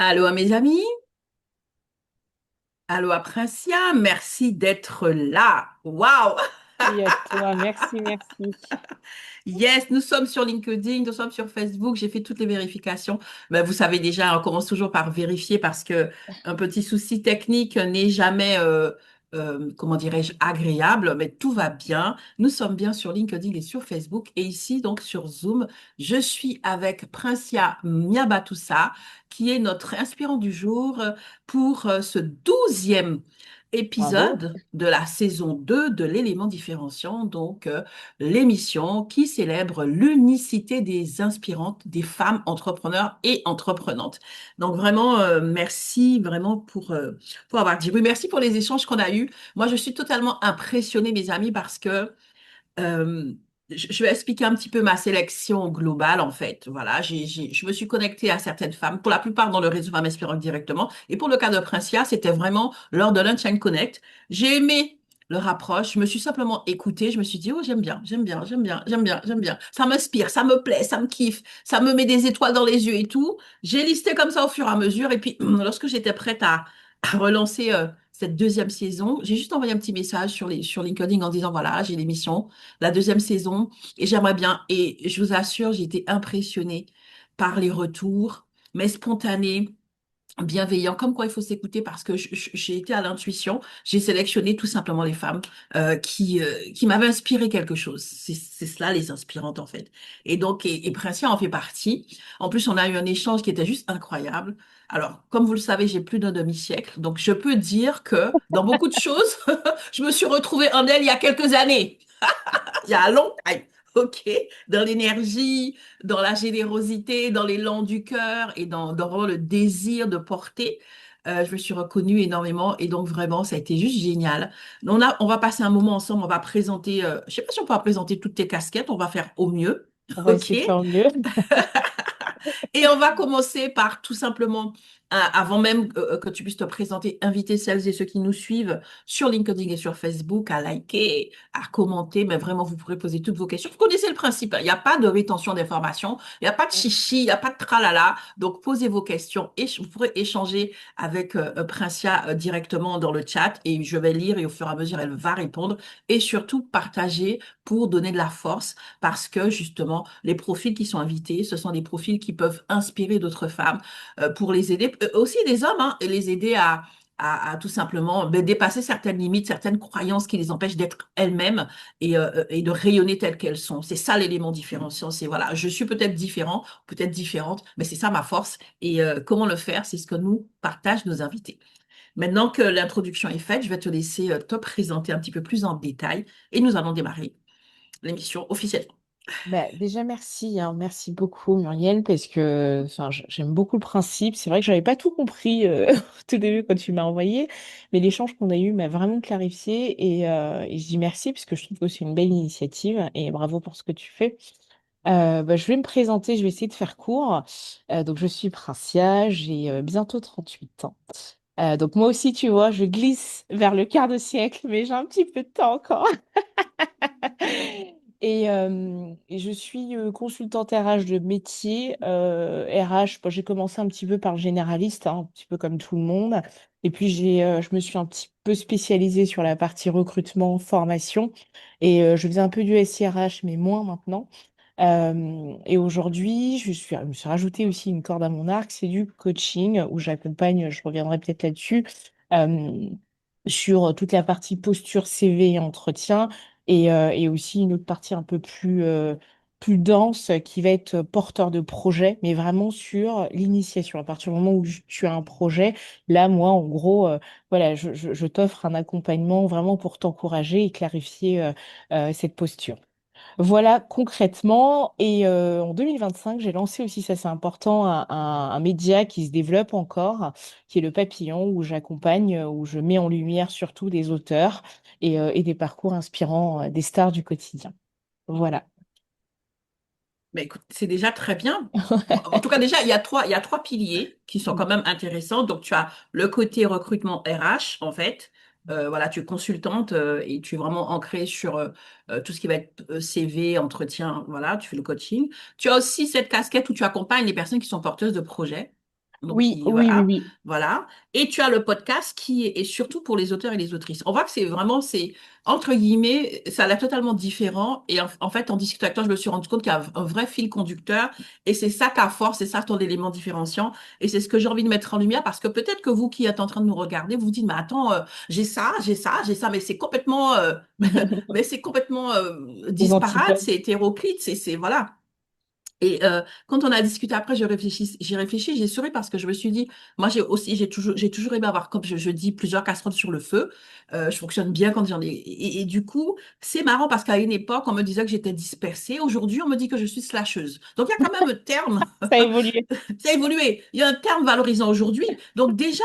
Allô à mes amis, allô à Princia, merci d'être là. Waouh! Et à toi, merci, merci. Yes, nous sommes sur LinkedIn, nous sommes sur Facebook, j'ai fait toutes les vérifications. Mais vous savez déjà, on commence toujours par vérifier parce que un petit souci technique n'est jamais, comment dirais-je, agréable, mais tout va bien. Nous sommes bien sur LinkedIn et sur Facebook. Et ici, donc sur Zoom, je suis avec Princia Miabatoussa, qui est notre inspirant du jour pour ce 12e Bravo. épisode de la saison 2 de l'élément différenciant. Donc, l'émission qui célèbre l'unicité des inspirantes, des femmes entrepreneurs et entreprenantes. Donc vraiment, merci vraiment pour avoir dit oui. Merci pour les échanges qu'on a eus. Moi, je suis totalement impressionnée, mes amis, parce que euh, je vais expliquer un petit peu ma sélection globale, en fait. Voilà, je me suis connectée à certaines femmes, pour la plupart dans le réseau Femmes Inspirantes directement. Et pour le cas de Princia, c'était vraiment lors de Lunch and Connect. J'ai aimé leur approche. Je me suis simplement écoutée. Je me suis dit, oh, j'aime bien, j'aime bien, j'aime bien, j'aime bien, j'aime bien. Ça m'inspire, ça me plaît, ça me kiffe, ça me met des étoiles dans les yeux et tout. J'ai listé comme ça au fur et à mesure. Et puis, lorsque j'étais prête à relancer cette deuxième saison, j'ai juste envoyé un petit message sur LinkedIn en disant, voilà, j'ai l'émission la deuxième saison et j'aimerais bien. Et je vous assure, j'ai été impressionnée par les retours, mais spontanés, bienveillants, comme quoi il faut s'écouter parce que j'ai été à l'intuition, j'ai sélectionné tout simplement les femmes qui m'avaient inspiré quelque chose. C'est cela les inspirantes en fait. Et donc, et Princia en fait partie. En plus, on a eu un échange qui était juste incroyable. Alors, comme vous le savez, j'ai plus d'un demi-siècle, donc je peux dire que dans beaucoup de choses, je me suis retrouvée en elle il y a quelques années. Il y a longtemps, ok, dans l'énergie, dans la générosité, dans l'élan du cœur et dans vraiment le désir de porter. Je me suis reconnue énormément et donc vraiment, ça a été juste génial. On va passer un moment ensemble, on va présenter, je sais pas si on pourra présenter toutes tes casquettes, on va faire au mieux, On va ok? essayer de faire au mieux. Et on va commencer par tout simplement, avant même que tu puisses te présenter, inviter celles et ceux qui nous suivent sur LinkedIn et sur Facebook à liker, à commenter, mais vraiment, vous pourrez poser toutes vos questions. Vous connaissez le principe, hein. Il n'y a pas de rétention d'informations, il n'y a pas de chichi, il n'y a pas de tralala. Donc, posez vos questions et vous pourrez échanger avec Princia directement dans le chat et je vais lire et au fur et à mesure, elle va répondre et surtout partager pour donner de la force parce que justement, les profils qui sont invités, ce sont des profils qui peuvent inspirer d'autres femmes pour les aider, aussi des hommes, hein, et les aider à tout simplement dépasser certaines limites, certaines croyances qui les empêchent d'être elles-mêmes et de rayonner telles qu'elles sont. C'est ça l'élément différenciant. C'est voilà, je suis peut-être différent, peut-être différente, mais c'est ça ma force. Et comment le faire, c'est ce que nous partagent nos invités. Maintenant que l'introduction est faite, je vais te laisser te présenter un petit peu plus en détail et nous allons démarrer l'émission officiellement. Bah, déjà, merci, hein. Merci beaucoup, Muriel, parce que enfin, j'aime beaucoup le principe. C'est vrai que j'avais pas tout compris au tout début quand tu m'as envoyé, mais l'échange qu'on a eu m'a vraiment clarifié et je dis merci parce que je trouve que c'est une belle initiative et bravo pour ce que tu fais. Bah, je vais me présenter, je vais essayer de faire court. Donc, je suis Princia, j'ai bientôt 38 ans. Donc, moi aussi, tu vois, je glisse vers le quart de siècle, mais j'ai un petit peu de temps encore. Et je suis consultante RH de métier. RH, bon, j'ai commencé un petit peu par le généraliste, hein, un petit peu comme tout le monde. Et puis je me suis un petit peu spécialisée sur la partie recrutement, formation. Je faisais un peu du SIRH, mais moins maintenant. Et aujourd'hui, je me suis rajouté aussi une corde à mon arc, c'est du coaching où j'accompagne, je reviendrai peut-être là-dessus, euh, sur toute la partie posture, CV et entretien et aussi une autre partie un peu plus dense qui va être porteur de projet, mais vraiment sur l'initiation. À partir du moment où tu as un projet, là, moi, en gros, voilà, je t'offre un accompagnement vraiment pour t'encourager et clarifier cette posture. Voilà concrètement. En 2025, j'ai lancé aussi, ça c'est important, un média qui se développe encore, qui est le Papillon, où j'accompagne, où je mets en lumière surtout des auteurs et des parcours inspirants des stars du quotidien. Voilà. Mais écoute, c'est déjà très bien. En tout cas, déjà, il y a trois piliers qui sont quand même intéressants. Donc, tu as le côté recrutement RH, en fait. Voilà, tu es consultante et tu es vraiment ancrée sur tout ce qui va être CV, entretien. Voilà, tu fais le coaching. Tu as aussi cette casquette où tu accompagnes les personnes qui sont porteuses de projets. Donc, Oui, qui, oui, oui, voilà, oui. voilà. Et tu as le podcast qui est surtout pour les auteurs et les autrices. On voit que c'est vraiment, c'est, entre guillemets, ça a l'air totalement différent. Et en fait, en discutant avec toi, je me suis rendu compte qu'il y a un vrai fil conducteur. Et c'est ça ta force, c'est ça ton élément différenciant. Et c'est ce que j'ai envie de mettre en lumière parce que peut-être que vous qui êtes en train de nous regarder, vous vous dites, mais attends, j'ai ça, mais c'est complètement, mais c'est complètement Aux disparate, antipodes. c'est hétéroclite, voilà. Et quand on a discuté après, j'ai réfléchi, j'ai souri parce que je me suis dit, moi j'ai toujours aimé avoir, comme je dis, plusieurs casseroles sur le feu. Je fonctionne bien quand j'en ai. Et du coup, c'est marrant parce qu'à une époque, on me disait que j'étais dispersée. Aujourd'hui, on me dit que je suis slasheuse. Donc il y a quand même un terme. Ça a évolué. Ça a évolué. Il y a un terme valorisant aujourd'hui. Donc déjà,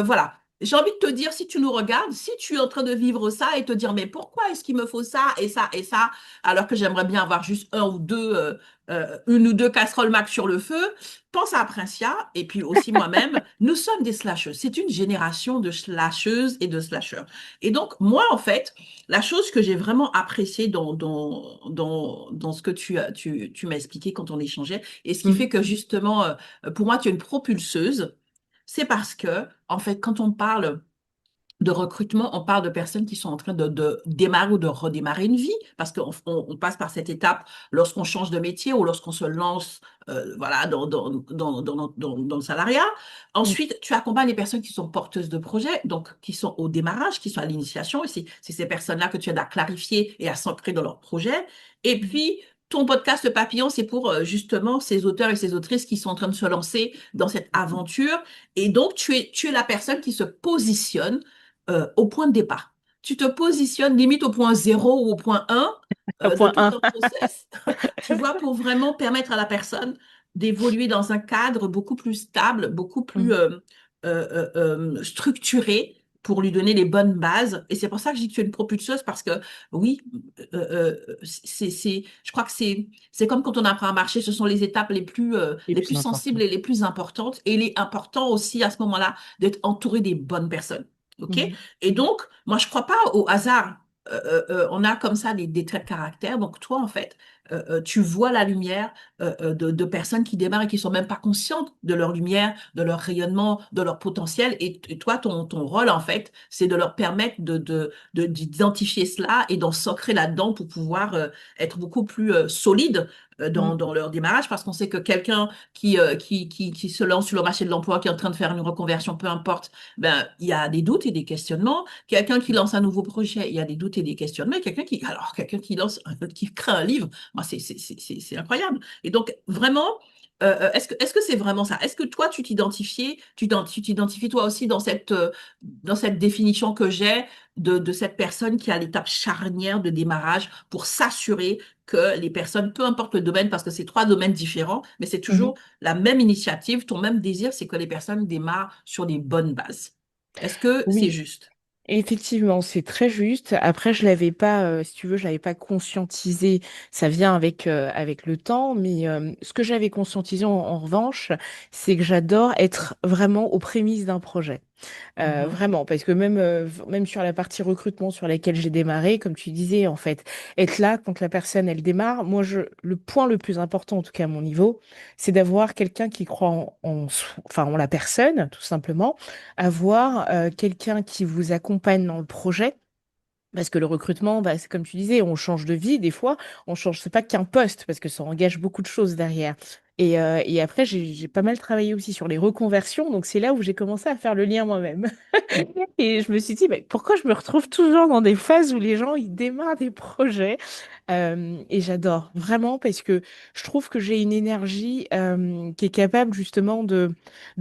voilà. J'ai envie de te dire, si tu nous regardes, si tu es en train de vivre ça et te dire, mais pourquoi est-ce qu'il me faut ça et ça et ça, alors que j'aimerais bien avoir juste une ou deux casseroles max sur le feu, pense à Princia et puis aussi moi-même, nous sommes des slasheuses. C'est une génération de slasheuses et de slasheurs. Et donc, moi, en fait, la chose que j'ai vraiment appréciée dans ce que tu m'as expliqué quand on échangeait, et ce qui fait que justement, pour moi, tu es une propulseuse, c'est parce que, en fait, quand on parle de recrutement, on parle de personnes qui sont en train de démarrer ou de redémarrer une vie, parce qu'on passe par cette étape lorsqu'on change de métier ou lorsqu'on se lance voilà, dans le salariat. Mhm. Ensuite, tu accompagnes les personnes qui sont porteuses de projets, donc qui sont au démarrage, qui sont à l'initiation, et c'est ces personnes-là que tu aides à clarifier et à s'ancrer dans leur projet. Et puis, ton podcast Le Papillon, c'est pour justement ces auteurs et ces autrices qui sont en train de se lancer dans cette aventure. Et donc, tu es la personne qui se positionne au point de départ. Tu te positionnes limite au point zéro ou au point un de Point tout 1. un process, tu vois, pour vraiment permettre à la personne d'évoluer dans un cadre beaucoup plus stable, beaucoup plus structuré pour lui donner les bonnes bases. Et c'est pour ça que je dis que tu es une propulseuse parce que oui, je crois que c'est comme quand on apprend à marcher, ce sont les étapes Et les plus plus important. sensibles et les plus importantes. Et il est important aussi à ce moment-là d'être entouré des bonnes personnes. OK? Mhm. Et donc, moi, je crois pas au hasard. On a comme ça des traits de caractère. Donc, toi, en fait, tu vois la lumière de personnes qui démarrent et qui sont même pas conscientes de leur lumière, de leur rayonnement, de leur potentiel. Et toi, ton rôle, en fait, c'est de leur permettre d'identifier cela et d'en s'ancrer là-dedans pour pouvoir être beaucoup plus solide Mhm. dans leur démarrage. Parce qu'on sait que quelqu'un qui se lance sur le marché de l'emploi, qui est en train de faire une reconversion, peu importe, ben, il y a des doutes et des questionnements. Quelqu'un qui lance un nouveau projet, il y a des doutes et des questionnements. Quelqu'un qui lance, qui crée un livre, moi, c'est incroyable. Et donc, vraiment, est-ce que c'est vraiment ça? Est-ce que toi, tu t'identifies toi aussi dans cette définition que j'ai de cette personne qui est à l'étape charnière de démarrage pour s'assurer que les personnes, peu importe le domaine, parce que c'est trois domaines différents, mais c'est Mhm. toujours la même initiative, ton même désir, c'est que les personnes démarrent sur des bonnes bases. Est-ce que c'est Oui. juste? Effectivement, c'est très juste. Après, je l'avais pas, si tu veux, je l'avais pas conscientisé. Ça vient avec le temps, mais ce que j'avais conscientisé en revanche, c'est que j'adore être vraiment aux prémices d'un projet. Mhm, Vraiment, parce que même sur la partie recrutement sur laquelle j'ai démarré, comme tu disais, en fait, être là quand la personne, elle démarre, le point le plus important, en tout cas à mon niveau, c'est d'avoir quelqu'un qui croit enfin, en la personne, tout simplement, avoir quelqu'un qui vous accompagne dans le projet. Parce que le recrutement, bah, c'est comme tu disais, on change de vie des fois, on change, c'est pas qu'un poste, parce que ça engage beaucoup de choses derrière. Et après, j'ai pas mal travaillé aussi sur les reconversions, donc c'est là où j'ai commencé à faire le lien moi-même. Et je me suis dit, mais pourquoi je me retrouve toujours dans des phases où les gens, ils démarrent des projets? Et j'adore vraiment parce que je trouve que j'ai une énergie qui est capable justement de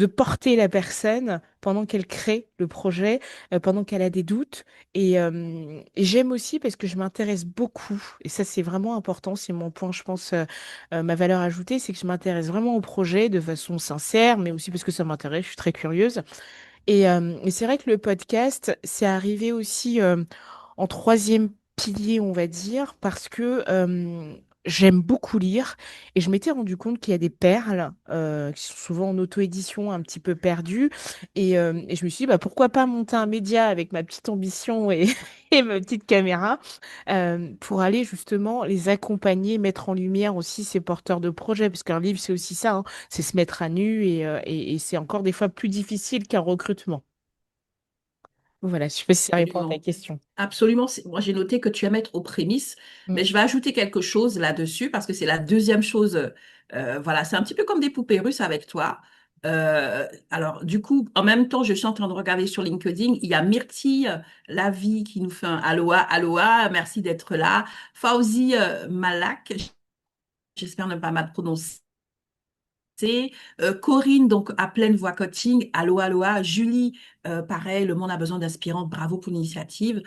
porter la personne pendant qu'elle crée le projet, pendant qu'elle a des doutes. Et j'aime aussi parce que je m'intéresse beaucoup, et ça c'est vraiment important, c'est mon point, je pense, ma valeur ajoutée, c'est que je m'intéresse vraiment au projet de façon sincère, mais aussi parce que ça m'intéresse, je suis très curieuse. Et c'est vrai que le podcast, c'est arrivé aussi en troisième pilier, on va dire, parce que j'aime beaucoup lire et je m'étais rendu compte qu'il y a des perles qui sont souvent en auto-édition, un petit peu perdues. Et je me suis dit, bah, pourquoi pas monter un média avec ma petite ambition et, et ma petite caméra pour aller justement les accompagner, mettre en lumière aussi ces porteurs de projets. Parce qu'un livre, c'est aussi ça, hein, c'est se mettre à nu et c'est encore des fois plus difficile qu'un recrutement. Voilà, je sais pas si ça répond à ta Absolument. question. Absolument. Moi, j'ai noté que tu aimes être aux prémices, mais Mm. je vais ajouter quelque chose là-dessus parce que c'est la deuxième chose. Voilà, c'est un petit peu comme des poupées russes avec toi. Alors, du coup, en même temps, je suis en train de regarder sur LinkedIn. Il y a Myrtille Lavie qui nous fait un aloha, aloha. Merci d'être là. Fauzi Malak, j'espère ne pas mal prononcer. Corinne, donc à pleine voix coaching, aloha, aloha. Julie, pareil, le monde a besoin d'inspirants, bravo pour l'initiative.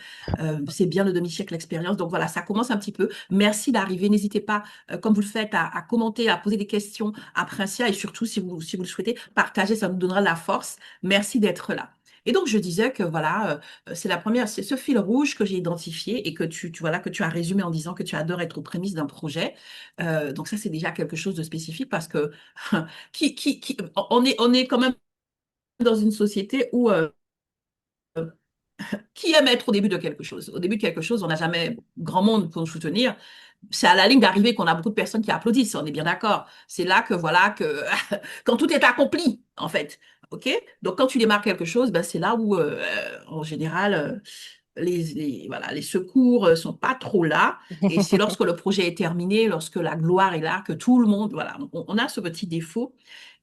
C'est bien le demi-siècle l'expérience. Donc voilà, ça commence un petit peu. Merci d'arriver. N'hésitez pas, comme vous le faites, à commenter, à poser des questions à Princia et surtout, si vous le souhaitez, partager, ça nous donnera de la force. Merci d'être là. Et donc, je disais que voilà, c'est la première, c'est ce fil rouge que j'ai identifié et que voilà, que tu as résumé en disant que tu adores être aux prémices d'un projet. Donc ça, c'est déjà quelque chose de spécifique parce que on est quand même dans une société où qui aime être au début de quelque chose. Au début de quelque chose, on n'a jamais grand monde pour nous soutenir. C'est à la ligne d'arrivée qu'on a beaucoup de personnes qui applaudissent, on est bien d'accord. C'est là que voilà que quand tout est accompli, en fait. OK? Donc quand tu démarres quelque chose, ben, c'est là où en général voilà, les secours sont pas trop là. Et c'est lorsque le projet est terminé, lorsque la gloire est là, que tout le monde, voilà, on a ce petit défaut.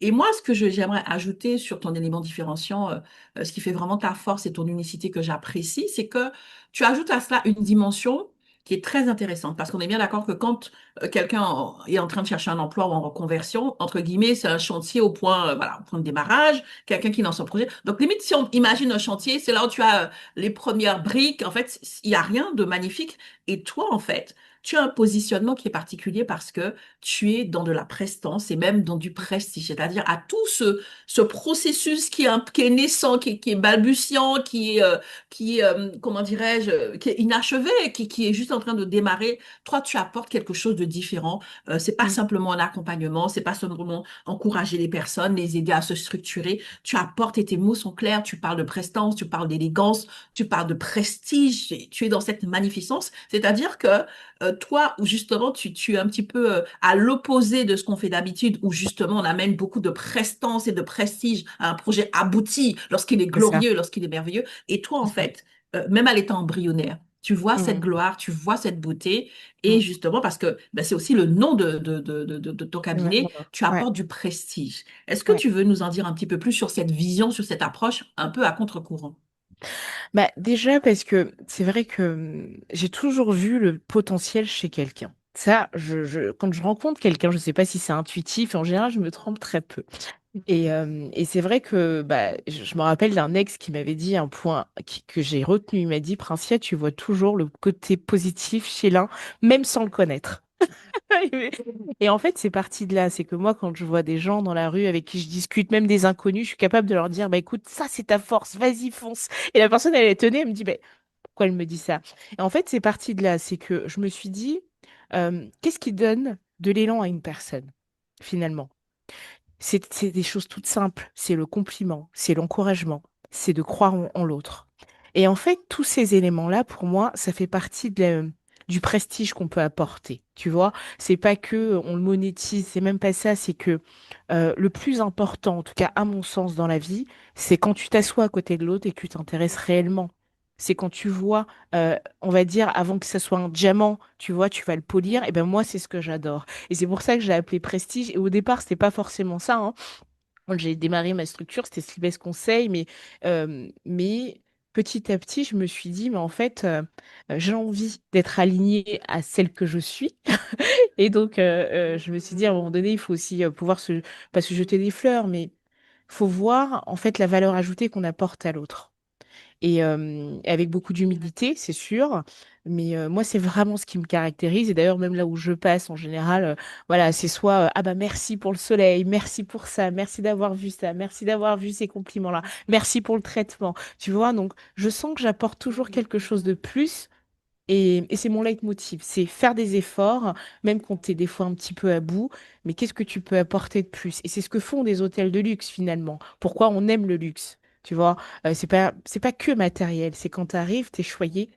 Et moi, ce que j'aimerais ajouter sur ton élément différenciant, ce qui fait vraiment ta force et ton unicité que j'apprécie, c'est que tu ajoutes à cela une dimension qui est très intéressante, parce qu'on est bien d'accord que quand quelqu'un est en train de chercher un emploi ou en reconversion, entre guillemets, c'est un chantier au point, voilà, au point de démarrage, quelqu'un qui lance un projet. Donc, limite, si on imagine un chantier, c'est là où tu as les premières briques. En fait, il n'y a rien de magnifique. Et toi, en fait, tu as un positionnement qui est particulier parce que tu es dans de la prestance et même dans du prestige, c'est-à-dire à tout ce processus qui est naissant, qui est balbutiant, comment dirais-je, qui est inachevé, qui est juste en train de démarrer. Toi, tu apportes quelque chose de différent. C'est pas Mm. simplement un accompagnement, c'est pas simplement encourager les personnes, les aider à se structurer. Tu apportes et tes mots sont clairs. Tu parles de prestance, tu parles d'élégance, tu parles de prestige, et tu es dans cette magnificence, c'est-à-dire que toi, où justement, tu es un petit peu à l'opposé de ce qu'on fait d'habitude, où justement on amène beaucoup de prestance et de prestige à un projet abouti, lorsqu'il est C'est ça. glorieux, lorsqu'il est merveilleux, et toi, en fait, même à l'état embryonnaire, tu vois cette Mm. gloire, tu vois cette beauté, et Mm. justement, parce que ben, c'est aussi le nom de ton Ouais, cabinet, voilà. tu Ouais, apportes du prestige. Est-ce que ouais. tu veux nous en dire un petit peu plus sur cette vision, sur cette approche un peu à contre-courant? Bah, déjà parce que c'est vrai que j'ai toujours vu le potentiel chez quelqu'un. Ça, quand je rencontre quelqu'un, je ne sais pas si c'est intuitif, en général, je me trompe très peu. Et c'est vrai que bah, je me rappelle d'un ex qui m'avait dit un point que j'ai retenu. Il m'a dit, Princia, tu vois toujours le côté positif chez l'un, même sans le connaître. Et en fait, c'est parti de là. C'est que moi, quand je vois des gens dans la rue avec qui je discute, même des inconnus, je suis capable de leur dire, bah écoute, ça c'est ta force, vas-y, fonce. Et la personne, elle est étonnée, elle me dit, bah, pourquoi elle me dit ça? Et en fait, c'est parti de là. C'est que je me suis dit, qu'est-ce qui donne de l'élan à une personne, finalement? C'est des choses toutes simples. C'est le compliment, c'est l'encouragement, c'est de croire en l'autre. Et en fait, tous ces éléments-là, pour moi, ça fait partie du prestige qu'on peut apporter. Tu vois, c'est pas que on le monétise, c'est même pas ça. C'est que le plus important, en tout cas à mon sens dans la vie, c'est quand tu t'assois à côté de l'autre et que tu t'intéresses réellement. C'est quand tu vois, on va dire, avant que ça soit un diamant, tu vois, tu vas le polir. Et ben moi, c'est ce que j'adore. Et c'est pour ça que j'ai appelé Prestige. Et au départ, c'était pas forcément ça, hein. Quand j'ai démarré ma structure, c'était Sylvestre Conseil, mais petit à petit, je me suis dit, mais en fait, j'ai envie d'être alignée à celle que je suis. Et donc, je me suis dit, à un moment donné, il faut aussi pouvoir pas se jeter des fleurs, mais faut voir, en fait, la valeur ajoutée qu'on apporte à l'autre et avec beaucoup d'humilité, c'est sûr. Mais moi, c'est vraiment ce qui me caractérise. Et d'ailleurs, même là où je passe, en général, voilà, c'est soit ah bah merci pour le soleil, merci pour ça, merci d'avoir vu ça, merci d'avoir vu ces compliments-là, merci pour le traitement. Tu vois, donc je sens que j'apporte toujours quelque chose de plus Et c'est mon leitmotiv, c'est faire des efforts, même quand tu es des fois un petit peu à bout, mais qu'est-ce que tu peux apporter de plus? Et c'est ce que font des hôtels de luxe finalement. Pourquoi on aime le luxe? Tu vois, c'est pas que matériel, c'est quand tu arrives, tu es choyé,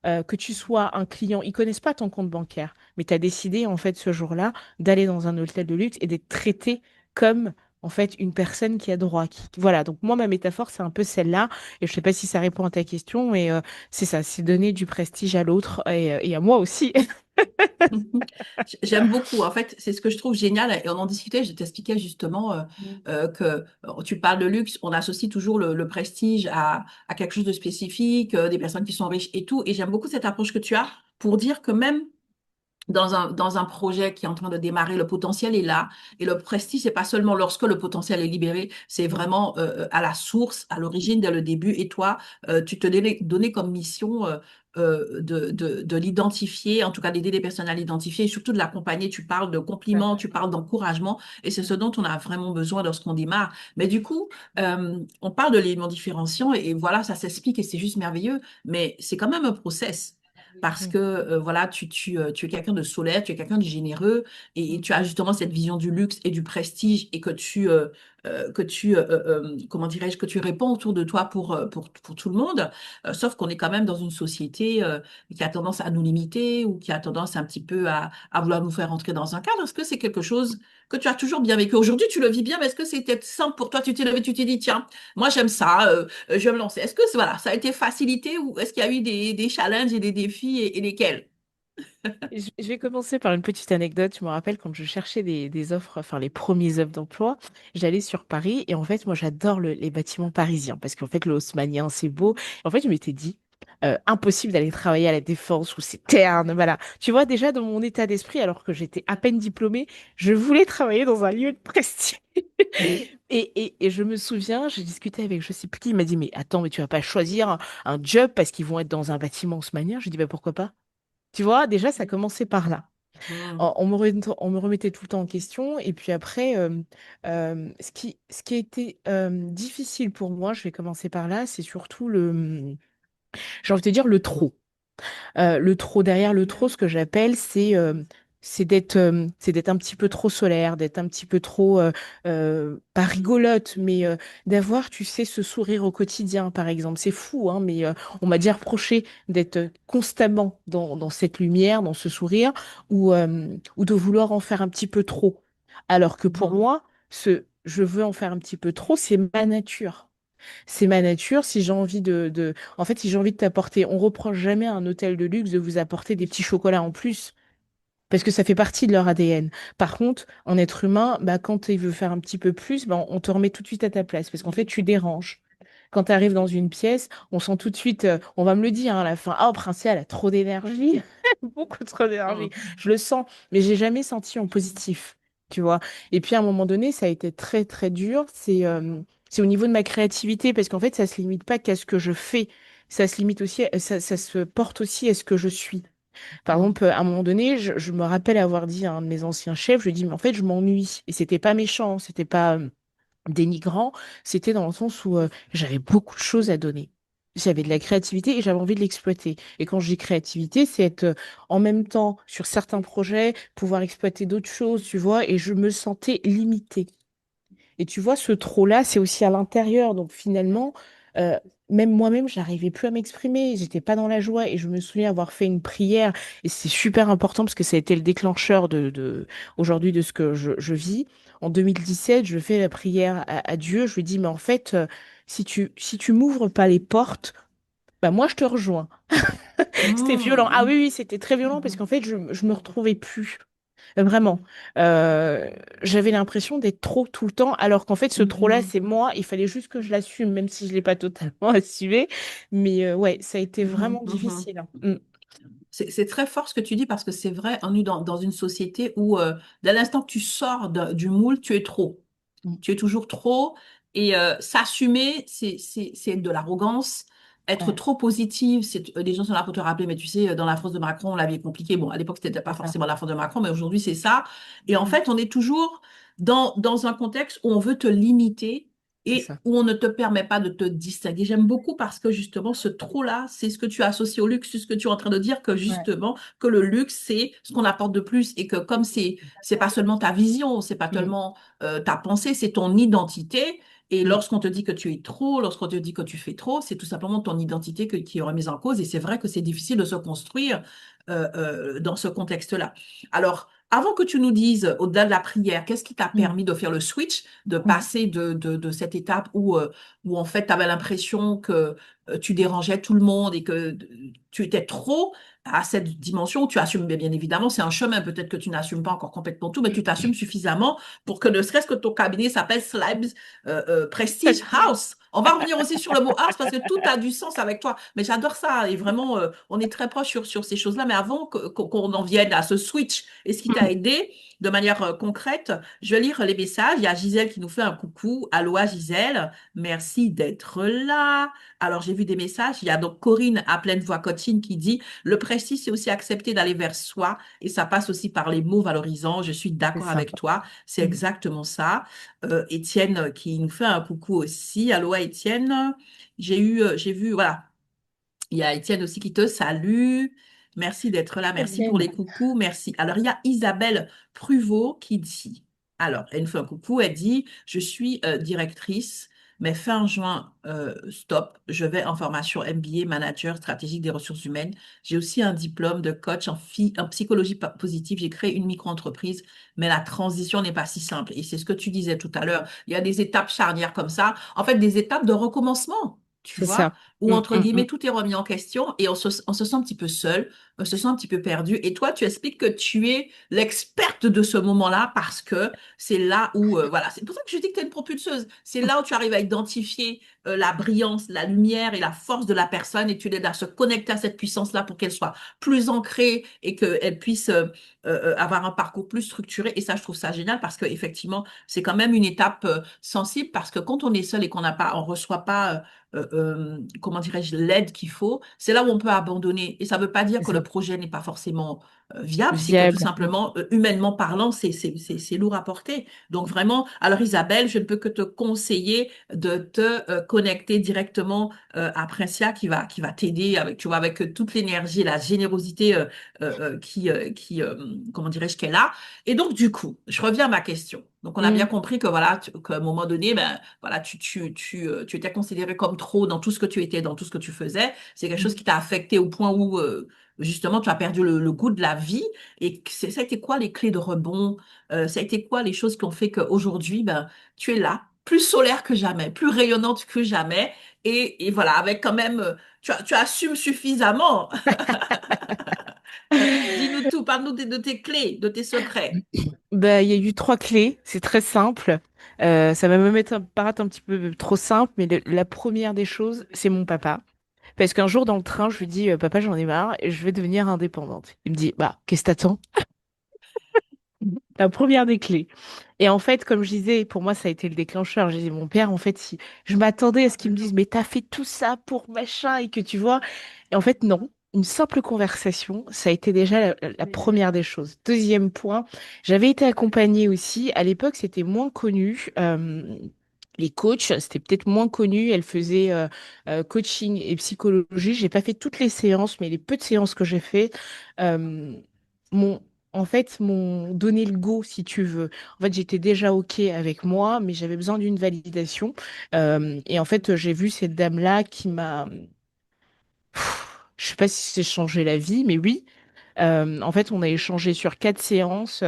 que tu sois un client, ils connaissent pas ton compte bancaire, mais tu as décidé en fait ce jour-là d'aller dans un hôtel de luxe et d'être traité comme en fait une personne qui a droit. Voilà, donc moi ma métaphore c'est un peu celle-là et je sais pas si ça répond à ta question, mais c'est ça, c'est donner du prestige à l'autre et à moi aussi. Mhm. J'aime beaucoup. En fait, c'est ce que je trouve génial. Et on en discutait, je t'expliquais justement Mm. que tu parles de luxe, on associe toujours le prestige à quelque chose de spécifique, des personnes qui sont riches et tout. Et j'aime beaucoup cette approche que tu as pour dire que même dans un projet qui est en train de démarrer, le potentiel est là. Et le prestige, c'est pas seulement lorsque le potentiel est libéré, c'est Mm. vraiment à la source, à l'origine, dès le début. Et toi, tu te donnais comme mission de l'identifier, en tout cas d'aider les personnes à l'identifier et surtout de l'accompagner. Tu parles de Ouais. compliments, tu parles d'encouragement et c'est ce dont on a vraiment besoin lorsqu'on démarre. Mais du coup, on parle de l'élément différenciant et voilà, ça s'explique et c'est juste merveilleux, mais c'est quand même un process. Parce Mm. que voilà, tu es quelqu'un de solaire, tu es quelqu'un de généreux et Mm. tu as justement cette vision du luxe et du prestige et comment dirais-je, que tu répands autour de toi pour tout le monde. Sauf qu'on est quand même dans une société qui a tendance à nous limiter ou qui a tendance un petit peu à vouloir nous faire entrer dans un cadre. Est-ce que c'est quelque chose que tu as toujours bien vécu? Aujourd'hui, tu le vis bien, mais est-ce que c'était simple pour toi? Tu t'es levé, tu t'es dit, tiens, moi j'aime ça, je vais me lancer. Est-ce que voilà, ça a été facilité ou est-ce qu'il y a eu des challenges et des défis et lesquels? Je vais commencer par une petite anecdote. Je me rappelle quand je cherchais des offres, enfin les premiers offres d'emploi, j'allais sur Paris et en fait, moi j'adore les bâtiments parisiens parce qu'en fait, le haussmannien, c'est beau. En fait, je m'étais dit, impossible d'aller travailler à la Défense ou c'est terne, voilà. Tu vois, déjà dans mon état d'esprit, alors que j'étais à peine diplômée, je voulais travailler dans un lieu de prestige. Et je me souviens, j'ai discuté avec je sais plus qui, il m'a dit, mais attends, mais tu vas pas choisir un job parce qu'ils vont être dans un bâtiment haussmannien. Je dis, bah pourquoi pas? Tu vois, déjà, ça commençait par là. Mhm. On me remettait tout le temps en question. Et puis après, ce qui a été difficile pour moi, je vais commencer par là, c'est surtout j'ai envie de te dire, le trop. Le trop derrière le trop, ce que j'appelle, c'est d'être un petit peu trop solaire, d'être un petit peu trop pas rigolote, mais d'avoir, tu sais, ce sourire au quotidien, par exemple. C'est fou, hein, mais on m'a déjà reproché d'être constamment dans cette lumière, dans ce sourire, ou de vouloir en faire un petit peu trop. Alors que pour Mhm. moi, je veux en faire un petit peu trop, c'est ma nature. C'est ma nature. Si j'ai envie en fait, si j'ai envie de t'apporter, on reproche jamais à un hôtel de luxe de vous apporter des petits chocolats en plus. Parce que ça fait partie de leur ADN. Par contre, en être humain, bah, quand il veut faire un petit peu plus, bah, on te remet tout de suite à ta place. Parce qu'en fait, tu déranges. Quand tu arrives dans une pièce, on sent tout de suite, on va me le dire hein, à la fin, ah, Princesse, elle a trop d'énergie, beaucoup trop d'énergie. Mhm. Je le sens, mais j'ai jamais senti en positif, tu vois. Et puis à un moment donné, ça a été très très dur. C'est au niveau de ma créativité, parce qu'en fait, ça se limite pas qu'à ce que je fais, ça se limite aussi, ça se porte aussi à ce que je suis. Par Mhm. exemple, à un moment donné, je me rappelle avoir dit à un de mes anciens chefs, je lui ai dit, mais en fait, je m'ennuie. Et c'était pas méchant, c'était pas dénigrant, c'était dans le sens où j'avais beaucoup de choses à donner. J'avais de la créativité et j'avais envie de l'exploiter. Et quand je dis créativité, c'est être en même temps sur certains projets, pouvoir exploiter d'autres choses, tu vois, et je me sentais limitée. Et tu vois, ce trop-là, c'est aussi à l'intérieur. Donc finalement, euh, même moi-même, j'arrivais plus à m'exprimer. J'étais pas dans la joie. Et je me souviens avoir fait une prière. Et c'est super important parce que ça a été le déclencheur aujourd'hui de ce que je vis. En 2017, je fais la prière à Dieu. Je lui dis, mais en fait, si tu m'ouvres pas les portes, bah moi, je te rejoins. C'était violent. Ah oui, Mhm. oui, c'était très violent parce Mhm. qu'en fait, je me retrouvais plus. Vraiment. Euh, J'avais l'impression d'être trop tout le temps, alors qu'en fait, ce trop-là, Mhm. c'est moi. Il fallait juste que je l'assume, même si je ne l'ai pas totalement assumé. Mais ouais, ça a été Mhm. vraiment Mhm. difficile, hein. Mm. C'est très fort ce que tu dis parce que c'est vrai, on est dans une société où dès l'instant que tu sors du moule, tu es trop. Mm. Tu es toujours trop. Et s'assumer, c'est de l'arrogance. Être Ouais, trop positive, les gens sont là pour te rappeler, mais tu sais, dans la France de Macron, la vie est compliquée. Bon, à l'époque, c'était pas c'est ça. forcément la France de Macron, mais aujourd'hui, c'est ça. Et en Mm. fait, on est toujours dans un contexte où on veut te limiter c'est et ça. où on ne te permet pas de te distinguer. J'aime beaucoup parce que justement, ce trop-là, c'est ce que tu associes au luxe, c'est ce que tu es en train de dire, que Ouais. justement, que le luxe, c'est ce qu'on apporte de plus et que comme c'est pas seulement ta vision, c'est pas Mm. tellement ta pensée, c'est ton identité. Et Mm. lorsqu'on te dit que tu es trop, lorsqu'on te dit que tu fais trop, c'est tout simplement ton identité qui est remise en cause. Et c'est vrai que c'est difficile de se construire dans ce contexte-là. Alors, avant que tu nous dises, au-delà de la prière, qu'est-ce qui t'a Mm. permis de faire le switch, de Mm. passer de cette étape où en fait tu avais l'impression que tu dérangeais tout le monde et que tu étais trop à cette dimension où tu assumes, mais bien évidemment, c'est un chemin, peut-être que tu n'assumes pas encore complètement tout, mais tu t'assumes suffisamment pour que ne serait-ce que ton cabinet s'appelle Slabs Prestige House. On va revenir aussi sur le mot house parce que tout a du sens avec toi. Mais j'adore ça et vraiment, on est très proche sur ces choses-là. Mais avant qu'on en vienne à ce switch et ce qui t'a aidé de manière concrète, je vais lire les messages. Il y a Gisèle qui nous fait un coucou. Aloha Gisèle, merci d'être là. Alors j'ai vu des messages. Il y a donc Corinne à pleine voix coaching qui dit le prestige, c'est aussi accepter d'aller vers soi et ça passe aussi par les mots valorisants. Je suis C'est d'accord ça. avec toi. C'est Mm. exactement ça. Étienne qui nous fait un coucou aussi. Aloha Étienne. J'ai vu, voilà. Il y a Étienne aussi qui te salue. Merci d'être là. Merci pour les Étienne. coucous. Merci. Alors, il y a Isabelle Pruvot qui dit, alors, elle nous fait un coucou. Elle dit, je suis directrice, mais fin juin, stop. Je vais en formation MBA, manager stratégique des ressources humaines. J'ai aussi un diplôme de coach en psychologie positive. J'ai créé une micro-entreprise, mais la transition n'est pas si simple. Et c'est ce que tu disais tout à l'heure. Il y a des étapes charnières comme ça. En fait, des étapes de recommencement. Tu C'est vois, ça. où Mm, entre mm, guillemets, mm. tout est remis en question et on se sent un petit peu seul, on se sent un petit peu perdu. Et toi, tu expliques que tu es l'experte de ce moment-là parce que c'est là où, voilà, c'est pour ça que je dis que tu es une propulseuse. C'est là où tu arrives à identifier la brillance, la lumière et la force de la personne et tu l'aides à se connecter à cette puissance-là pour qu'elle soit plus ancrée et qu'elle puisse avoir un parcours plus structuré. Et ça, je trouve ça génial parce qu'effectivement, c'est quand même une étape sensible parce que quand on est seul et qu'on n'a pas, on reçoit pas comment dirais-je, l'aide qu'il faut, c'est là où on peut abandonner. Et ça ne veut pas dire C'est que le ça. projet n'est pas forcément viable, c'est que tout Viable. Mm. simplement, humainement parlant, c'est lourd à porter. Donc vraiment, alors Isabelle, je ne peux que te conseiller de te connecter directement à Princia qui va t'aider avec, tu vois, avec toute l'énergie et la générosité comment dirais-je, qu'elle a. Et donc, du coup, je reviens à ma question. Donc, on a bien Mm. compris que voilà, qu'à un moment donné, ben, voilà, tu étais considéré comme trop dans tout ce que tu étais, dans tout ce que tu faisais. C'est quelque chose Mm. qui t'a affecté au point où, justement, tu as perdu le goût de la vie. Et ça a été quoi les clés de rebond? Ça a été quoi les choses qui ont fait qu'aujourd'hui, ben, tu es là, plus solaire que jamais, plus rayonnante que jamais. Et voilà, avec quand même, tu assumes suffisamment. Dis-nous tout, parle-nous de tes clés, de tes secrets. Bah, il y a eu trois clés, c'est très simple. Ça va me mettre paraître un petit peu trop simple, mais la première des choses, c'est mon papa. Parce qu'un jour dans le train, je lui dis, papa, j'en ai marre et je vais devenir indépendante. Il me dit, bah, qu'est-ce que t'attends? La première des clés. Et en fait, comme je disais, pour moi, ça a été le déclencheur. J'ai dit, mon père, en fait, si je m'attendais à ce qu'il me dise, mais t'as fait tout ça pour machin et que tu vois. Et en fait, non. Une simple conversation, ça a été déjà la première des choses. Deuxième point, j'avais été accompagnée aussi. À l'époque, c'était moins connu. Les coachs, c'était peut-être moins connu. Elle faisait coaching et psychologie. J'ai pas fait toutes les séances, mais les peu de séances que j'ai fait, euh, m'ont en fait m'ont donné le go, si tu veux. En fait, j'étais déjà OK avec moi, mais j'avais besoin d'une validation. Et en fait, j'ai vu cette dame-là qui m'a, je sais pas si c'est changé la vie, mais oui. En fait, on a échangé sur 4 séances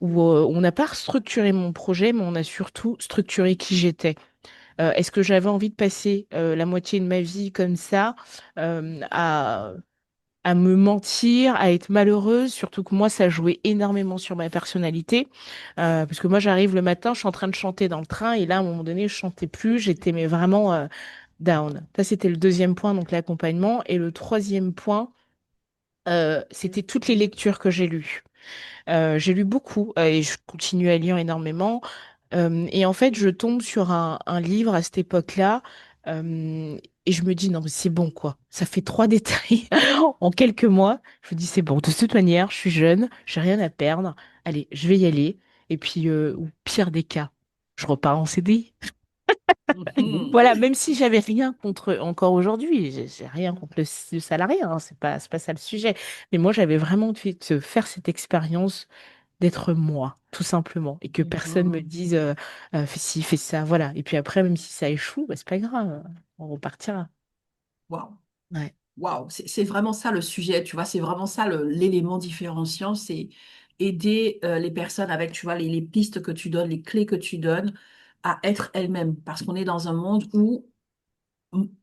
où on n'a pas structuré mon projet, mais on a surtout structuré qui j'étais. Est-ce que j'avais envie de passer la moitié de ma vie comme ça, à me mentir, à être malheureuse, surtout que moi, ça jouait énormément sur ma personnalité. Parce que moi, j'arrive le matin, je suis en train de chanter dans le train, et là, à un moment donné, je chantais plus, j'étais mais vraiment down. Ça, c'était le deuxième point, donc l'accompagnement. Et le troisième point, c'était toutes les lectures que j'ai lues. J'ai lu beaucoup et je continue à lire énormément. Et en fait, je tombe sur un livre à cette époque-là et je me dis, non, mais c'est bon, quoi. Ça fait 3 détails en quelques mois. Je me dis, c'est bon, de toute manière, je suis jeune, j'ai rien à perdre. Allez, je vais y aller. Et puis, au pire des cas, je repars en CDI. Mhm. Voilà, même si j'avais rien contre, encore aujourd'hui, j'ai rien contre le salarié, hein, c'est pas ça le sujet. Mais moi, j'avais vraiment envie de faire cette expérience d'être moi, tout simplement, et que personne me Mhm. dise fais ci, fais ça, voilà. Et puis après, même si ça échoue, bah, c'est pas grave, on repartira. Waouh. Ouais. Waouh, c'est vraiment ça le sujet, tu vois, c'est vraiment ça l'élément différenciant, c'est aider les personnes avec, tu vois, les pistes que tu donnes, les clés que tu donnes à être elles-mêmes. Parce qu'on est dans un monde où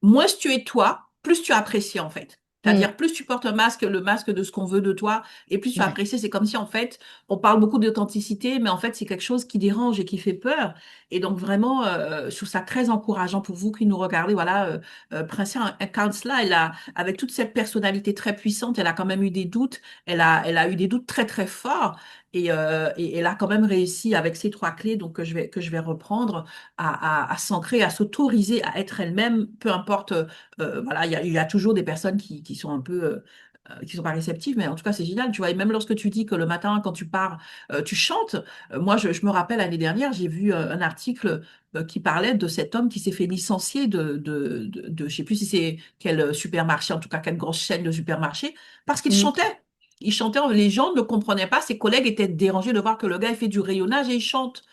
moins tu es toi, plus tu apprécies en fait. Mm. C'est-à-dire, plus tu portes un masque, le masque de ce qu'on veut de toi, et plus tu Ouais. apprécies. C'est comme si, en fait, on parle beaucoup d'authenticité, mais en fait, c'est quelque chose qui dérange et qui fait peur. Et donc, vraiment, je trouve ça très encourageant pour vous qui nous regardez. Voilà, Princess Counselor, avec toute cette personnalité très puissante, elle a quand même eu des doutes. Elle a eu des doutes très, très forts. Et elle a quand même réussi avec ces trois clés, donc que je vais reprendre à s'ancrer, à s'autoriser à être elle-même, peu importe, voilà, il y a toujours des personnes qui sont un peu, qui sont pas réceptives, mais en tout cas, c'est génial, tu vois. Et même lorsque tu dis que le matin, quand tu pars, tu chantes, moi, je me rappelle l'année dernière, j'ai vu un article qui parlait de cet homme qui s'est fait licencier je sais plus si c'est quel supermarché, en tout cas, quelle grosse chaîne de supermarché, parce qu'il Mm. chantait. Il chantait, les gens ne comprenaient pas, ses collègues étaient dérangés de voir que le gars il fait du rayonnage et il chante.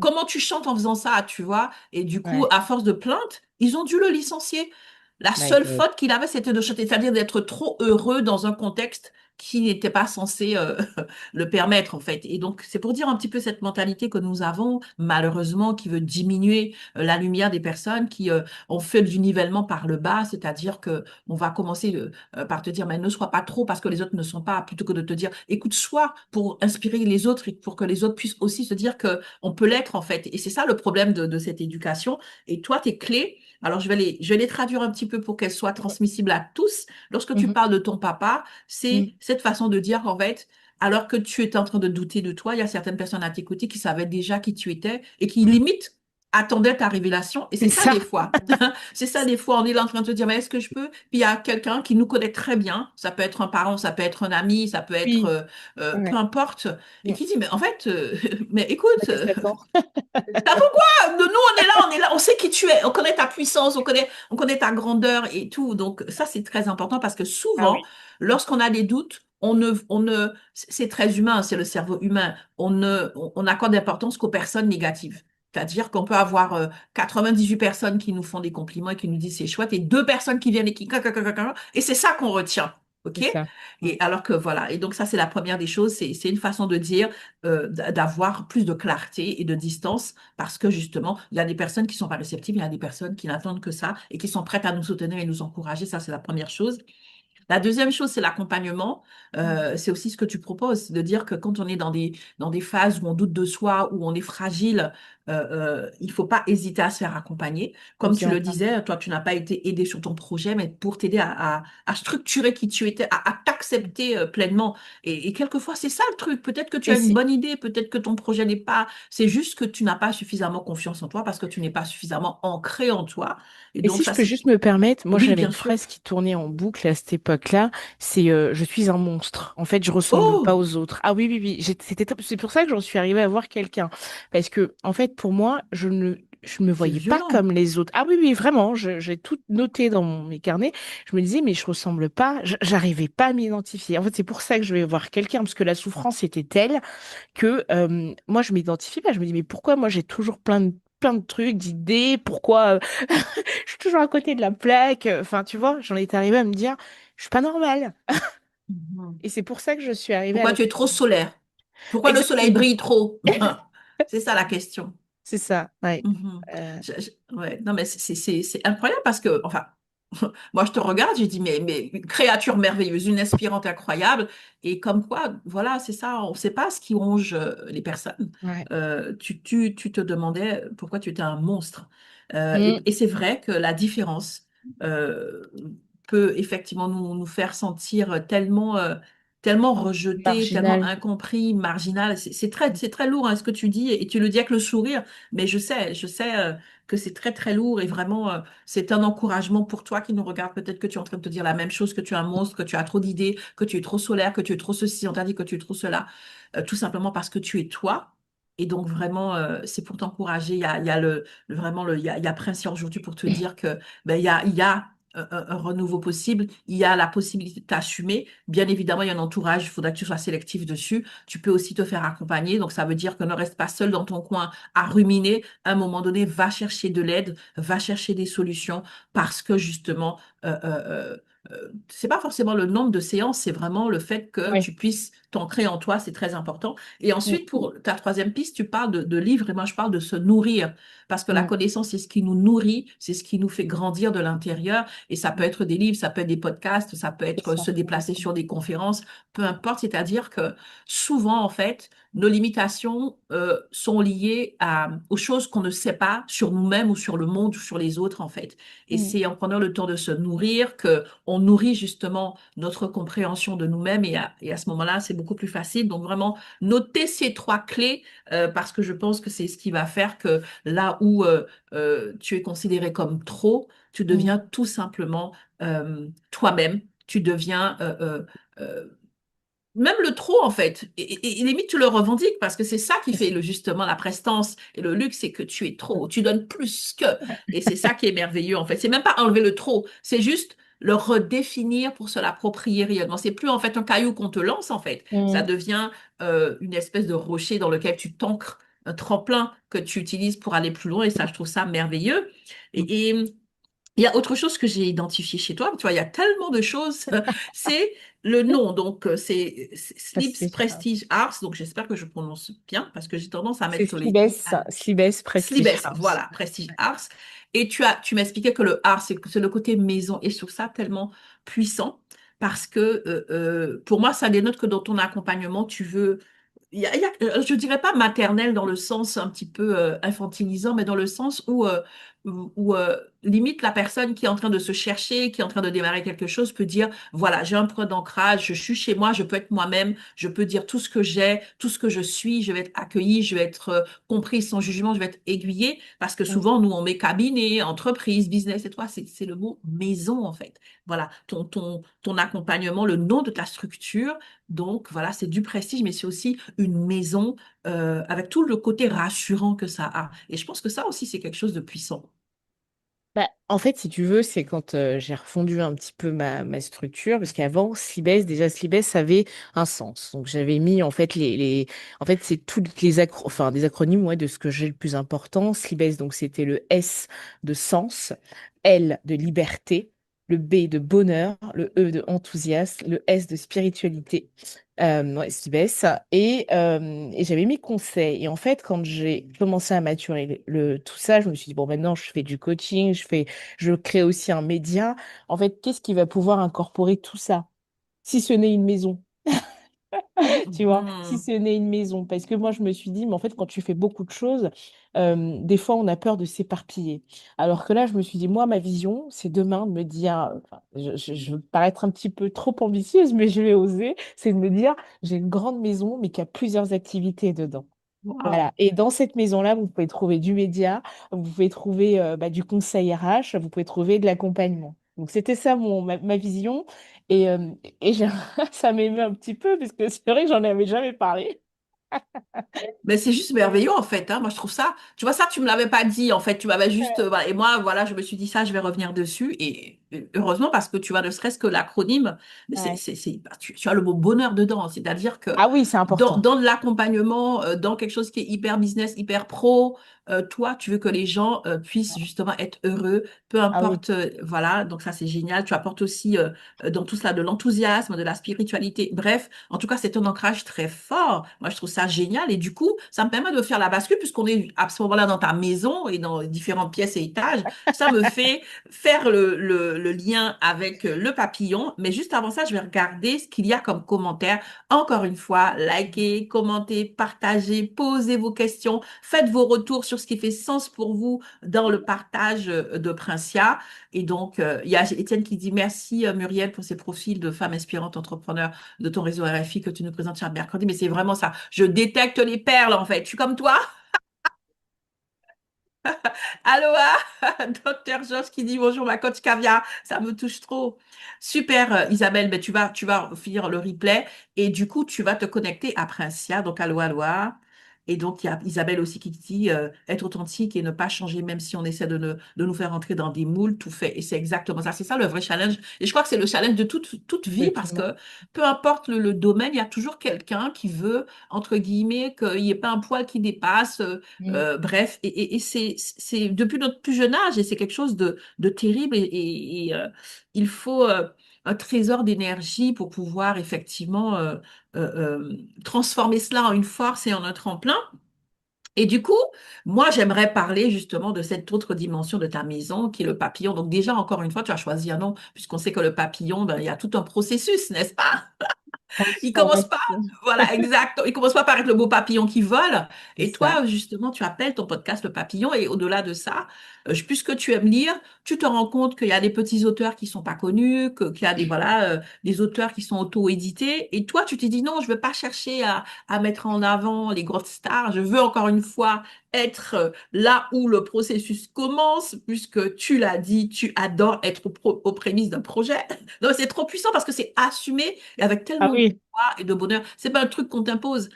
Comment tu chantes en faisant ça, tu vois? Et du coup, Ouais. à force de plaintes, ils ont dû le licencier. La My seule God. faute qu'il avait, c'était de chanter, c'est-à-dire d'être trop heureux dans un contexte qui n'était pas censé le permettre, en fait. Et donc, c'est pour dire un petit peu cette mentalité que nous avons, malheureusement, qui veut diminuer la lumière des personnes, qui ont fait du nivellement par le bas, c'est-à-dire que on va commencer par te dire, mais ne sois pas trop parce que les autres ne sont pas, plutôt que de te dire, écoute, sois pour inspirer les autres et pour que les autres puissent aussi se dire que on peut l'être, en fait. Et c'est ça le problème de cette éducation. Et toi, tes clés, alors, je vais les traduire un petit peu pour qu'elles soient transmissibles à tous. Lorsque tu Mhm. parles de ton papa, c'est Mm. cette façon de dire qu'en fait, alors que tu es en train de douter de toi, il y a certaines personnes à tes côtés qui savaient déjà qui tu étais et qui limite attendaient ta révélation. Et c'est C'est ça ça. des fois. C'est ça des fois, on est là en train de te dire, mais est-ce que je peux? Puis il y a quelqu'un qui nous connaît très bien. Ça peut être un parent, ça peut être un ami, ça peut être Oui. peu Ouais. importe. Et Mm. qui dit, mais en fait, mais Mais écoute, qu'est-ce que t'attends? t'as pourquoi? Nous, on est là, on sait qui tu es, on connaît ta puissance, on connaît ta grandeur et tout. Donc, ça, c'est très important parce que Ah souvent, oui. lorsqu'on a des doutes, c'est très humain, c'est le cerveau humain. On accorde d'importance qu'aux personnes négatives. C'est-à-dire qu'on peut avoir 98 personnes qui nous font des compliments et qui nous disent c'est chouette et deux personnes qui viennent et qui et c'est ça qu'on retient. OK? C'est ça. Mm. Et alors que voilà. Et donc, ça, c'est la première des choses. C'est une façon de dire d'avoir plus de clarté et de distance parce que justement, il y a des personnes qui sont pas réceptives, il y a des personnes qui n'attendent que ça et qui sont prêtes à nous soutenir et nous encourager. Ça, c'est la première chose. La deuxième chose, c'est l'accompagnement. C'est aussi ce que tu proposes, de dire que quand on est dans des phases où on doute de soi, où on est fragile, il faut pas hésiter à se faire accompagner. Comme tu Bien le entendu. disais, toi, tu n'as pas été aidé sur ton projet, mais pour t'aider à structurer qui tu étais, à t'accepter pleinement. Et quelquefois, c'est ça le truc. Peut-être que tu Et as une si, bonne idée, peut-être que ton projet n'est pas... C'est juste que tu n'as pas suffisamment confiance en toi parce que tu n'es pas suffisamment ancré en toi. Et et donc, si je ça, peux c'est... juste me permettre, moi Oui, j'avais bien une sûr. phrase qui tournait en boucle à cette époque-là, c'est je suis un monstre. En fait, je ressemble pas Oh, aux autres. Ah oui, oui, oui. C'était top. C'est pour ça que j'en suis arrivée à voir quelqu'un. Parce que, en fait, pour moi, je me c'est voyais pas violent. comme les autres. Ah oui, oui, vraiment. J'ai tout noté dans mes carnets. Je me disais, mais je ressemble pas. J'arrivais pas à m'identifier. En fait, c'est pour ça que je vais voir quelqu'un, parce que la souffrance était telle que moi je m'identifie pas. Je me dis mais pourquoi moi j'ai toujours plein de trucs, d'idées, pourquoi je suis toujours à côté de la plaque. Enfin tu vois, j'en étais arrivée à me dire je suis pas normale. Mhm. Et c'est pour ça que je suis arrivée à Pourquoi tu es trop l'autonomie. solaire? Pourquoi le soleil Exactement. brille trop? C'est ça la question. C'est ça. Ouais. Mhm. Euh, Ouais, non, mais c'est incroyable parce que, enfin, moi je te regarde, j'ai dit, mais une créature merveilleuse, une inspirante incroyable. Et comme quoi, voilà, c'est ça, on ne sait pas ce qui ronge les personnes. ouais. Tu te demandais pourquoi tu étais un monstre. Mm. Et c'est vrai que la différence euh, peut effectivement nous faire sentir tellement rejeté, tellement Marginal. incompris, marginal. C'est très lourd hein, ce que tu dis et tu le dis avec le sourire. Mais je sais que c'est très, très lourd et vraiment, c'est un encouragement pour toi qui nous regarde. Peut-être que tu es en train de te dire la même chose, que tu es un monstre, que tu as trop d'idées, que tu es trop solaire, que tu es trop ceci, on t'a dit que tu es trop cela. Tout simplement parce que tu es toi. Et donc vraiment, c'est pour t'encourager. Il y a vraiment il y a Prince aujourd'hui pour te dire que ben, il y a un renouveau possible. Il y a la possibilité de t'assumer. Bien évidemment, il y a un entourage. Il faudra que tu sois sélectif dessus. Tu peux aussi te faire accompagner. Donc ça veut dire que ne reste pas seul dans ton coin à ruminer. À un moment donné, va chercher de l'aide, va chercher des solutions parce que justement, c'est pas forcément le nombre de séances, c'est vraiment le fait que Ouais. tu puisses t'ancrer en toi, c'est très important. Et Mm, ensuite, pour ta troisième piste, tu parles de livres et moi, je parle de se nourrir. Parce que la mm. connaissance, c'est ce qui nous nourrit, c'est ce qui nous fait grandir de l'intérieur. Et ça peut être des livres, ça peut être des podcasts, ça peut C'est être ça. se déplacer sur des conférences, peu importe. C'est-à-dire que souvent, en fait, nos limitations sont liées aux choses qu'on ne sait pas sur nous-mêmes ou sur le monde ou sur les autres, en fait. Et Mm, c'est en prenant le temps de se nourrir que on nourrit justement notre compréhension de nous-mêmes et à ce moment-là, c'est beaucoup plus facile. Donc vraiment, notez ces trois clés parce que je pense que c'est ce qui va faire que là où tu es considéré comme trop, tu mm, deviens tout simplement toi-même. Tu deviens même le trop en fait. Et limite tu le revendiques parce que c'est ça qui c'est fait ça. justement la prestance et le luxe, c'est que tu es trop, tu donnes plus que. Et c'est ça qui est merveilleux en fait. C'est même pas enlever le trop, c'est juste le redéfinir pour se l'approprier réellement. C'est plus en fait un caillou qu'on te lance en fait. Ça Mm, devient une espèce de rocher dans lequel tu t'ancres, un tremplin que tu utilises pour aller plus loin. Et ça, je trouve ça merveilleux. mm. Et il y a autre chose que j'ai identifié chez toi. Tu vois, il y a tellement de choses. C'est le nom. Donc, c'est Sleeps Prestige. Prestige Arts. Donc, j'espère que je prononce bien parce que j'ai tendance à C'est mettre les Slibes Prestige Sleeps. House. Voilà, Prestige Arts. Et tu m'expliquais que le art, c'est le côté maison. Et je trouve ça tellement puissant parce que pour moi, ça dénote que dans ton accompagnement, tu veux je dirais pas maternelle dans le sens un petit peu infantilisant, mais dans le sens où limite la personne qui est en train de se chercher, qui est en train de démarrer quelque chose, peut dire, voilà, j'ai un point d'ancrage, je suis chez moi, je peux être moi-même, je peux dire tout ce que j'ai, tout ce que je suis, je vais être accueillie, je vais être comprise sans jugement, je vais être aiguillée, parce que Mm. souvent, nous, on met cabinet, entreprise, business, et toi, c'est le mot maison, en fait. Voilà, ton accompagnement, le nom de ta structure, donc voilà, c'est du prestige, mais c'est aussi une maison avec tout le côté rassurant que ça a. Et je pense que ça aussi, c'est quelque chose de puissant. Bah, en fait, si tu veux, c'est quand j'ai refondu un petit peu ma structure, parce qu'avant, Slibes avait un sens. Donc, j'avais mis, en fait, en fait, c'est toutes les enfin, des acronymes, ouais, de ce que j'ai le plus important. Slibes, donc, c'était le S de sens, L de liberté, le B de bonheur, le E de enthousiasme, le S de spiritualité. Ouais, Slibes. Et j'avais mis conseil. Et en fait, quand j'ai commencé à maturer tout ça, je me suis dit, bon, maintenant, je fais du coaching, je crée aussi un média. En fait, qu'est-ce qui va pouvoir incorporer tout ça? Si ce n'est une maison, tu vois, si Mhm. ce n'est une maison. Parce que moi, je me suis dit, mais en fait, quand tu fais beaucoup de choses, des fois, on a peur de s'éparpiller. Alors que là, je me suis dit, moi, ma vision, c'est demain de me dire, enfin, je veux paraître un petit peu trop ambitieuse, mais je vais oser, c'est de me dire, j'ai une grande maison, mais qui a plusieurs activités dedans. Wow. Voilà. Et dans cette maison-là, vous pouvez trouver du média, vous pouvez trouver bah, du conseil RH, vous pouvez trouver de l'accompagnement. Donc, c'était ça ma vision. Et ça m'émeut un petit peu parce que c'est vrai que j'en avais jamais parlé. Mais c'est juste merveilleux en fait, hein. Moi je trouve ça, tu vois ça, tu me l'avais pas dit en fait, tu m'avais juste, Ouais. voilà. Et moi voilà, je me suis dit ça, je vais revenir dessus et heureusement parce que tu vois, ne serait-ce que l'acronyme, Ouais. bah, tu as le mot bonheur dedans, c'est-à-dire que Ah oui, c'est dans, important. dans de l'accompagnement, dans quelque chose qui est hyper business, hyper pro, toi tu veux que les gens puissent justement être heureux, peu Ah oui. importe, voilà, donc ça c'est génial. Tu apportes aussi dans tout cela de l'enthousiasme, de la spiritualité, bref. En tout cas, c'est un ancrage très fort. Moi, je trouve ça génial. Et du coup, ça me permet de faire la bascule puisqu'on est à ce moment-là dans ta maison et dans différentes pièces et étages. Ça me fait faire le lien avec le papillon. Mais juste avant ça, je vais regarder ce qu'il y a comme commentaire. Encore une fois, likez, commentez, partagez, posez vos questions, faites vos retours sur ce qui fait sens pour vous dans le partage de Princia. Et donc, il y a Étienne qui dit merci Muriel pour ces profils de femmes inspirantes entrepreneurs de ton réseau RFI que tu nous présentes chaque mercredi, mais c'est vraiment ça. Je détecte les perles, en fait. Je suis comme toi. Aloha, docteur Josh qui dit bonjour, ma coach caviar. Ça me touche trop. Super, Isabelle. Mais tu vas finir le replay et du coup, tu vas te connecter à Princia. Donc, aloha, aloha. Et donc, il y a Isabelle aussi qui dit être authentique et ne pas changer, même si on essaie de nous faire entrer dans des moules, tout fait. Et c'est exactement ça. C'est ça le vrai challenge. Et je crois que c'est le challenge de toute de vie tout parce le monde. que peu importe le domaine, il y a toujours quelqu'un qui veut, entre guillemets, qu'il n'y ait pas un poil qui dépasse. Mm. Bref, et c'est depuis notre plus jeune âge et c'est quelque chose de terrible. Il faut un trésor d'énergie pour pouvoir effectivement transformer cela en une force et en un tremplin. Et du coup, moi, j'aimerais parler justement de cette autre dimension de ta maison qui est le papillon. Donc déjà, encore une fois, tu as choisi un nom puisqu'on sait que le papillon, ben, il y a tout un processus, n'est-ce pas? Il commence pas, Transformation. voilà, exact. Il commence pas par être le beau papillon qui vole. C'est Et ça. toi, justement, tu appelles ton podcast le papillon. Et au-delà de ça, puisque tu aimes lire, tu te rends compte qu'il y a des petits auteurs qui sont pas connus, qu'il y a des, voilà, des auteurs qui sont auto-édités. Et toi, tu t'es dit non, je veux pas chercher à mettre en avant les grosses stars. Je veux encore une fois être là où le processus commence, puisque tu l'as dit, tu adores être aux prémices d'un projet. Donc, c'est trop puissant parce que c'est assumé et avec Ah tellement de oui. joie et de bonheur. C'est pas un truc qu'on t'impose,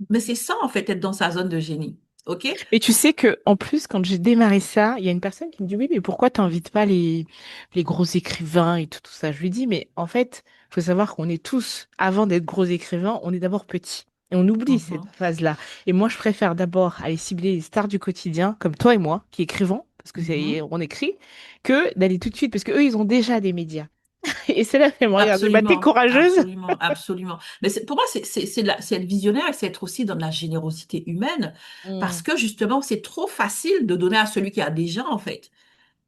mais c'est ça, en fait, être dans sa zone de génie. OK? Et tu sais que en plus, quand j'ai démarré ça, il y a une personne qui me dit oui, mais pourquoi t'invites pas les gros écrivains et tout ça? Je lui dis, mais en fait, faut savoir qu'on est tous, avant d'être gros écrivains, on est d'abord petits. Et on oublie cette Mhm, phase-là. Et moi, je préfère d'abord aller cibler les stars du quotidien, comme toi et moi, qui écrivons, parce que c'est, mhm. on écrit, que d'aller tout de suite, parce que eux, ils ont déjà des médias. Et c'est là qu'elle me regarde. Bah, t'es Absolument, courageuse. absolument, absolument. Mais pour moi, c'est être visionnaire et c'est être aussi dans de la générosité humaine parce Mm. que justement, c'est trop facile de donner à celui qui a déjà, en fait.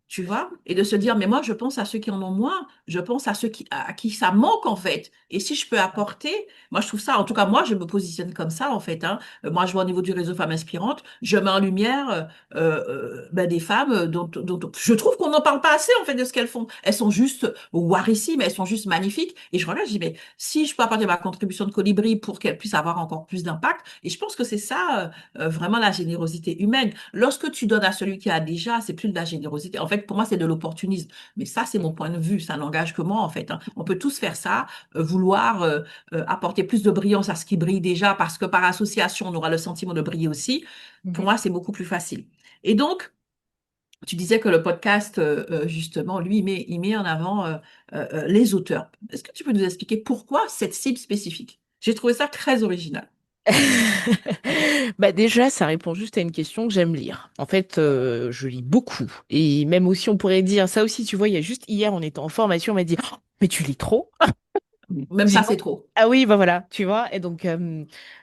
Tu vois, et de se dire, mais moi, je pense à ceux qui en ont moins, je pense à ceux à qui ça manque, en fait. Et si je peux apporter, moi, je trouve ça, en tout cas, moi, je me positionne comme ça, en fait, hein. Moi, je vois au niveau du réseau Femmes Inspirantes, je mets en lumière ben, des femmes dont je trouve qu'on n'en parle pas assez, en fait, de ce qu'elles font. Elles sont juste warissimes, elles sont juste magnifiques. Et je regarde, je dis, mais si je peux apporter ma contribution de colibri pour qu'elles puissent avoir encore plus d'impact, et je pense que c'est ça, vraiment, la générosité humaine. Lorsque tu donnes à celui qui a déjà, c'est plus de la générosité. En fait, pour moi, c'est de l'opportunisme. Mais ça, c'est mon point de vue. Ça n'engage que moi, en fait, hein. On peut tous faire ça, vouloir apporter plus de brillance à ce qui brille déjà, parce que par association, on aura le sentiment de briller aussi. Pour Mhm. moi, c'est beaucoup plus facile. Et donc, tu disais que le podcast, justement, lui, il met en avant les auteurs. Est-ce que tu peux nous expliquer pourquoi cette cible spécifique? J'ai trouvé ça très original. Bah déjà, ça répond juste à une question que j'aime lire. En fait, je lis beaucoup. Et même aussi, on pourrait dire, ça aussi, tu vois, il y a juste hier, on était en formation, on m'a dit, oh, mais tu lis trop. Même J'ai ça, dit, non. c'est trop. Ah oui, bah voilà, tu vois. Et donc,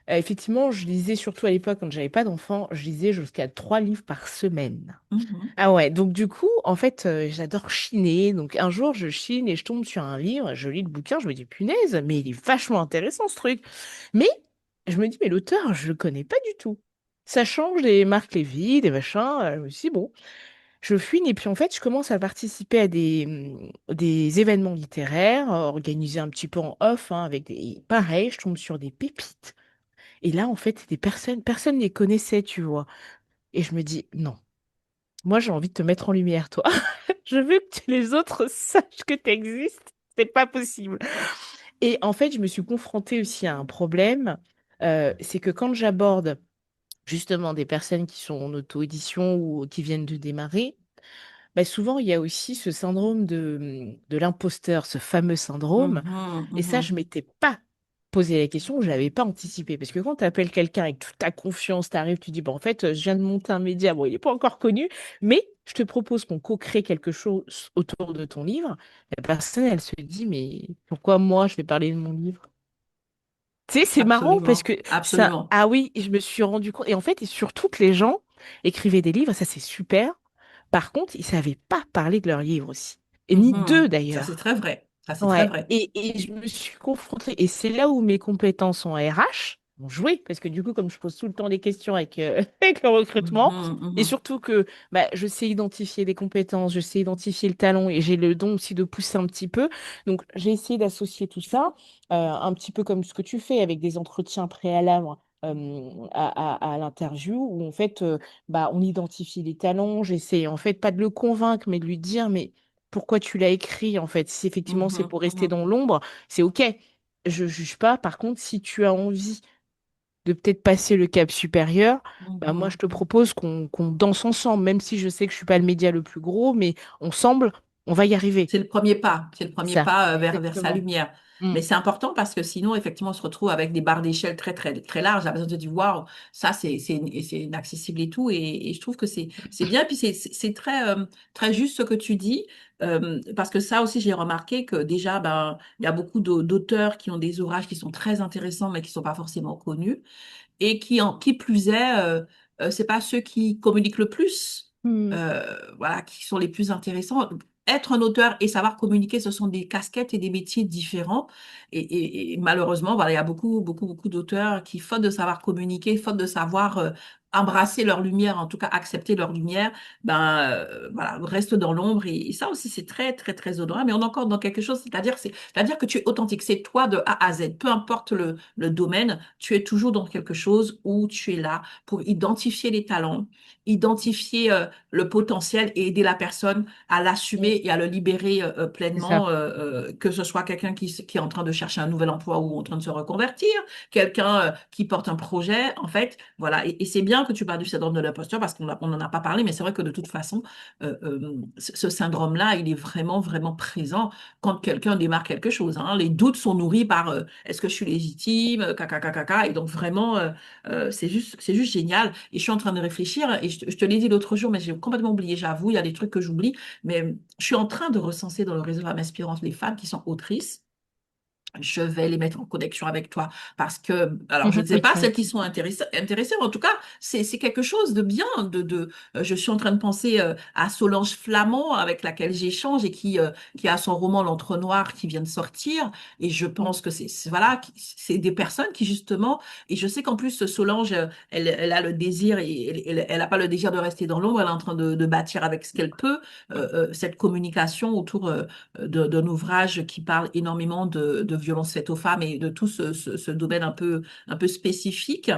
effectivement, je lisais surtout à l'époque, quand j'avais pas d'enfant, je lisais jusqu'à 3 livres par semaine. Mhm. Ah ouais, donc du coup, en fait, j'adore chiner. Donc un jour, je chine et je tombe sur un livre, je lis le bouquin, je me dis, punaise, mais il est vachement intéressant ce truc. Mais je me dis, mais l'auteur, je le connais pas du tout. Ça change des Marc Lévy, des machins. Je me suis dit, bon, je fouine et puis en fait, je commence à participer à des événements littéraires, organisés un petit peu en off, hein, avec des... Pareil, je tombe sur des pépites. Et là, en fait, des personne ne les connaissait, tu vois. Et je me dis, non. Moi, j'ai envie de te mettre en lumière, toi. Je veux que les autres sachent que tu existes. C'est pas possible. Et en fait, je me suis confrontée aussi à un problème. C'est que quand j'aborde justement des personnes qui sont en auto-édition ou qui viennent de démarrer, bah, souvent, il y a aussi ce syndrome de l'imposteur, ce fameux syndrome. Mhm, Et ça, mhm. je m'étais pas posé la question, je l'avais pas anticipé. Parce que quand tu appelles quelqu'un avec toute ta confiance, tu arrives, tu dis, bon, en fait, je viens de monter un média, bon, il n'est pas encore connu, mais je te propose qu'on co-crée quelque chose autour de ton livre. La personne, elle se dit, mais pourquoi moi, je vais parler de mon livre? Tu sais, c'est marrant parce Absolument, que ça, absolument. ah oui, je me suis rendu compte. Et en fait, et surtout que les gens écrivaient des livres, ça c'est super. Par contre, ils savaient pas parler de leurs livres aussi. Et ni d'eux Mhm. Ça, c'est d'ailleurs. très vrai. Ça, c'est très Ouais. vrai. Et je me suis confrontée. Et c'est là où mes compétences en RH ont joué. Parce que du coup, comme je pose tout le temps des questions avec, avec le recrutement, Mhm, et mhm, surtout que bah, je sais identifier les compétences, je sais identifier le talent et j'ai le don aussi de pousser un petit peu. Donc, j'ai essayé d'associer tout ça, un petit peu comme ce que tu fais avec des entretiens préalables. À l'interview où en fait bah, on identifie les talents, j'essaie en fait pas de le convaincre mais de lui dire mais pourquoi tu l'as écrit en fait. Si effectivement c'est mhm, pour rester mhm. dans l'ombre, c'est OK. Je juge pas. Par contre, si tu as envie de peut-être passer le cap supérieur, bah, moi, je Mhm. te propose qu'on danse ensemble, même si je sais que je suis pas le média le plus gros, mais ensemble, on va y arriver. C'est le premier pas, c'est le premier Ça, pas vers sa exactement. lumière. Mm. Mais c'est important parce que sinon, effectivement, on se retrouve avec des barres d'échelle très, très, très larges. La personne se dit, waouh, ça, c'est inaccessible et tout. Et je trouve que c'est bien. Et puis, c'est très, très juste ce que tu dis. Parce que ça aussi, j'ai remarqué que déjà, ben, il y a beaucoup d'auteurs qui ont des ouvrages qui sont très intéressants, mais qui sont pas forcément connus et qui plus est, c'est pas ceux qui communiquent le plus, Mm. voilà, qui sont les plus intéressants. Être un auteur et savoir communiquer, ce sont des casquettes et des métiers différents. Et malheureusement, voilà, il y a beaucoup, beaucoup, beaucoup d'auteurs qui, faute de savoir communiquer, faute de savoir embrasser leur lumière, en tout cas accepter leur lumière, ben voilà, restent dans l'ombre. Et ça aussi, c'est très, très, très odorant. Mais on est encore dans quelque chose, c'est-à-dire que tu es authentique. C'est toi de A à Z. Peu importe le domaine, tu es toujours dans quelque chose où tu es là pour identifier les talents, identifier le potentiel et aider la personne à Mm. l'assumer et à le libérer C'est ça. pleinement, que ce soit quelqu'un qui est en train de chercher un nouvel emploi ou en train de se reconvertir, quelqu'un qui porte un projet, en fait, voilà. Et c'est bien que tu parles du syndrome de l'imposteur parce on n'en a pas parlé, mais c'est vrai que de toute façon, ce syndrome-là, il est vraiment, vraiment présent quand quelqu'un démarre quelque chose, hein. Les doutes sont nourris par est-ce que je suis légitime, caca, caca, caca. Et donc vraiment, c'est juste génial. Et je suis en train de réfléchir, et je te l'ai dit l'autre jour, mais j'ai complètement oublié, j'avoue, il y a des trucs que j'oublie, mais je suis en train de recenser dans le réseau Femmes Inspirantes les femmes qui sont autrices. Je vais les mettre en connexion avec toi parce que, alors je ne sais Oui, pas celles qui sont intéressées, mais en tout cas, c'est quelque chose de bien. Je suis en train de penser à Solange Flamand avec laquelle j'échange et qui a son roman L'Entre-Noir qui vient de sortir. Et je Mm. pense que voilà, c'est des personnes qui justement, et je sais qu'en plus Solange, elle a le désir et elle n'a pas le désir de rester dans l'ombre, elle est en train de bâtir avec ce qu'elle peut cette communication autour d'un ouvrage qui parle énormément de violences faites aux femmes et de tout ce domaine un peu spécifique.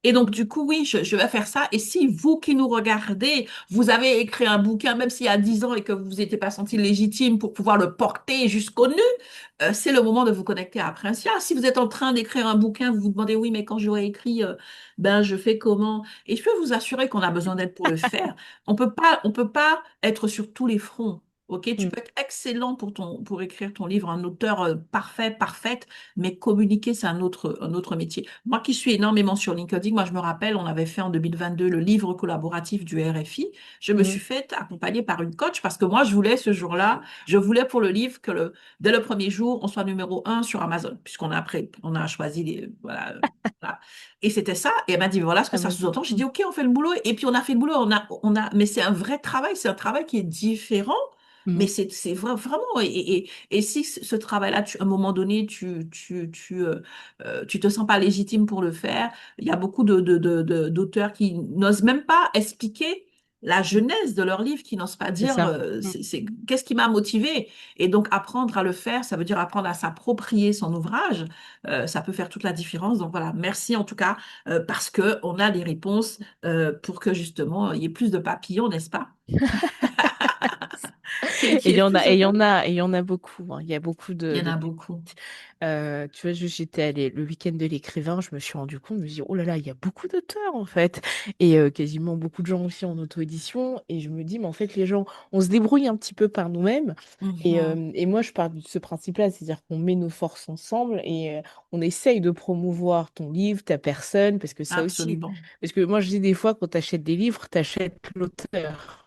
Et donc, du coup, oui, je vais faire ça. Et si vous qui nous regardez, vous avez écrit un bouquin, même s'il y a 10 ans et que vous vous étiez pas senti légitime pour pouvoir le porter jusqu'au nu, c'est le moment de vous connecter à Princia. Si vous êtes en train d'écrire un bouquin, vous vous demandez, oui, mais quand j'aurai écrit, ben, je fais comment? Et je peux vous assurer qu'on a besoin d'aide pour le faire. On peut pas être sur tous les fronts. Ok, tu Mm. peux être excellent pour écrire ton livre, un auteur parfait, parfaite, mais communiquer, c'est un autre métier. Moi qui suis énormément sur LinkedIn, moi je me rappelle, on avait fait en 2022 le livre collaboratif du RFI. Je me suis Mm. fait accompagner par une coach parce que moi je voulais ce jour-là, je voulais pour le livre que dès le premier jour, on soit numéro un sur Amazon, puisqu'on a après, on a choisi voilà, voilà. Et c'était ça. Et elle m'a dit, voilà ce que ça Amazon. sous-entend. J'ai Mm. dit, OK, on fait le boulot. Et puis on a fait le boulot. Mais c'est un vrai travail. C'est un travail qui est différent. Mm. Mais vraiment. Et si ce travail-là, à un moment donné, tu te sens pas légitime pour le faire, il y a beaucoup d'auteurs qui n'osent même pas expliquer la Mm. genèse de leur livre, qui n'osent pas C'est dire ça. Mm. qu'est-ce qui m'a motivé. Et donc apprendre à le faire, ça veut dire apprendre à s'approprier son ouvrage. Ça peut faire toute la différence. Donc voilà, merci en tout cas parce que on a des réponses pour que justement il y ait plus de papillons, n'est-ce pas? Et Qu'il il y y ait en plus a, de et il y en papillons. a, et il y en a beaucoup, hein. Il y a beaucoup Il y en de a beaucoup. Tu vois, j'étais allée le week-end de l'écrivain, je me suis rendu compte, je me suis dit, oh là là, il y a beaucoup d'auteurs en fait, et quasiment beaucoup de gens aussi en auto-édition, et je me dis, mais en fait, les gens, on se débrouille un petit peu par nous-mêmes, Mhm. et moi, je pars de ce principe-là, c'est-à-dire qu'on met nos forces ensemble, et on essaye de promouvoir ton livre, ta personne, parce que ça aussi, Absolument. parce que moi, je dis des fois, quand tu achètes des livres, tu achètes l'auteur.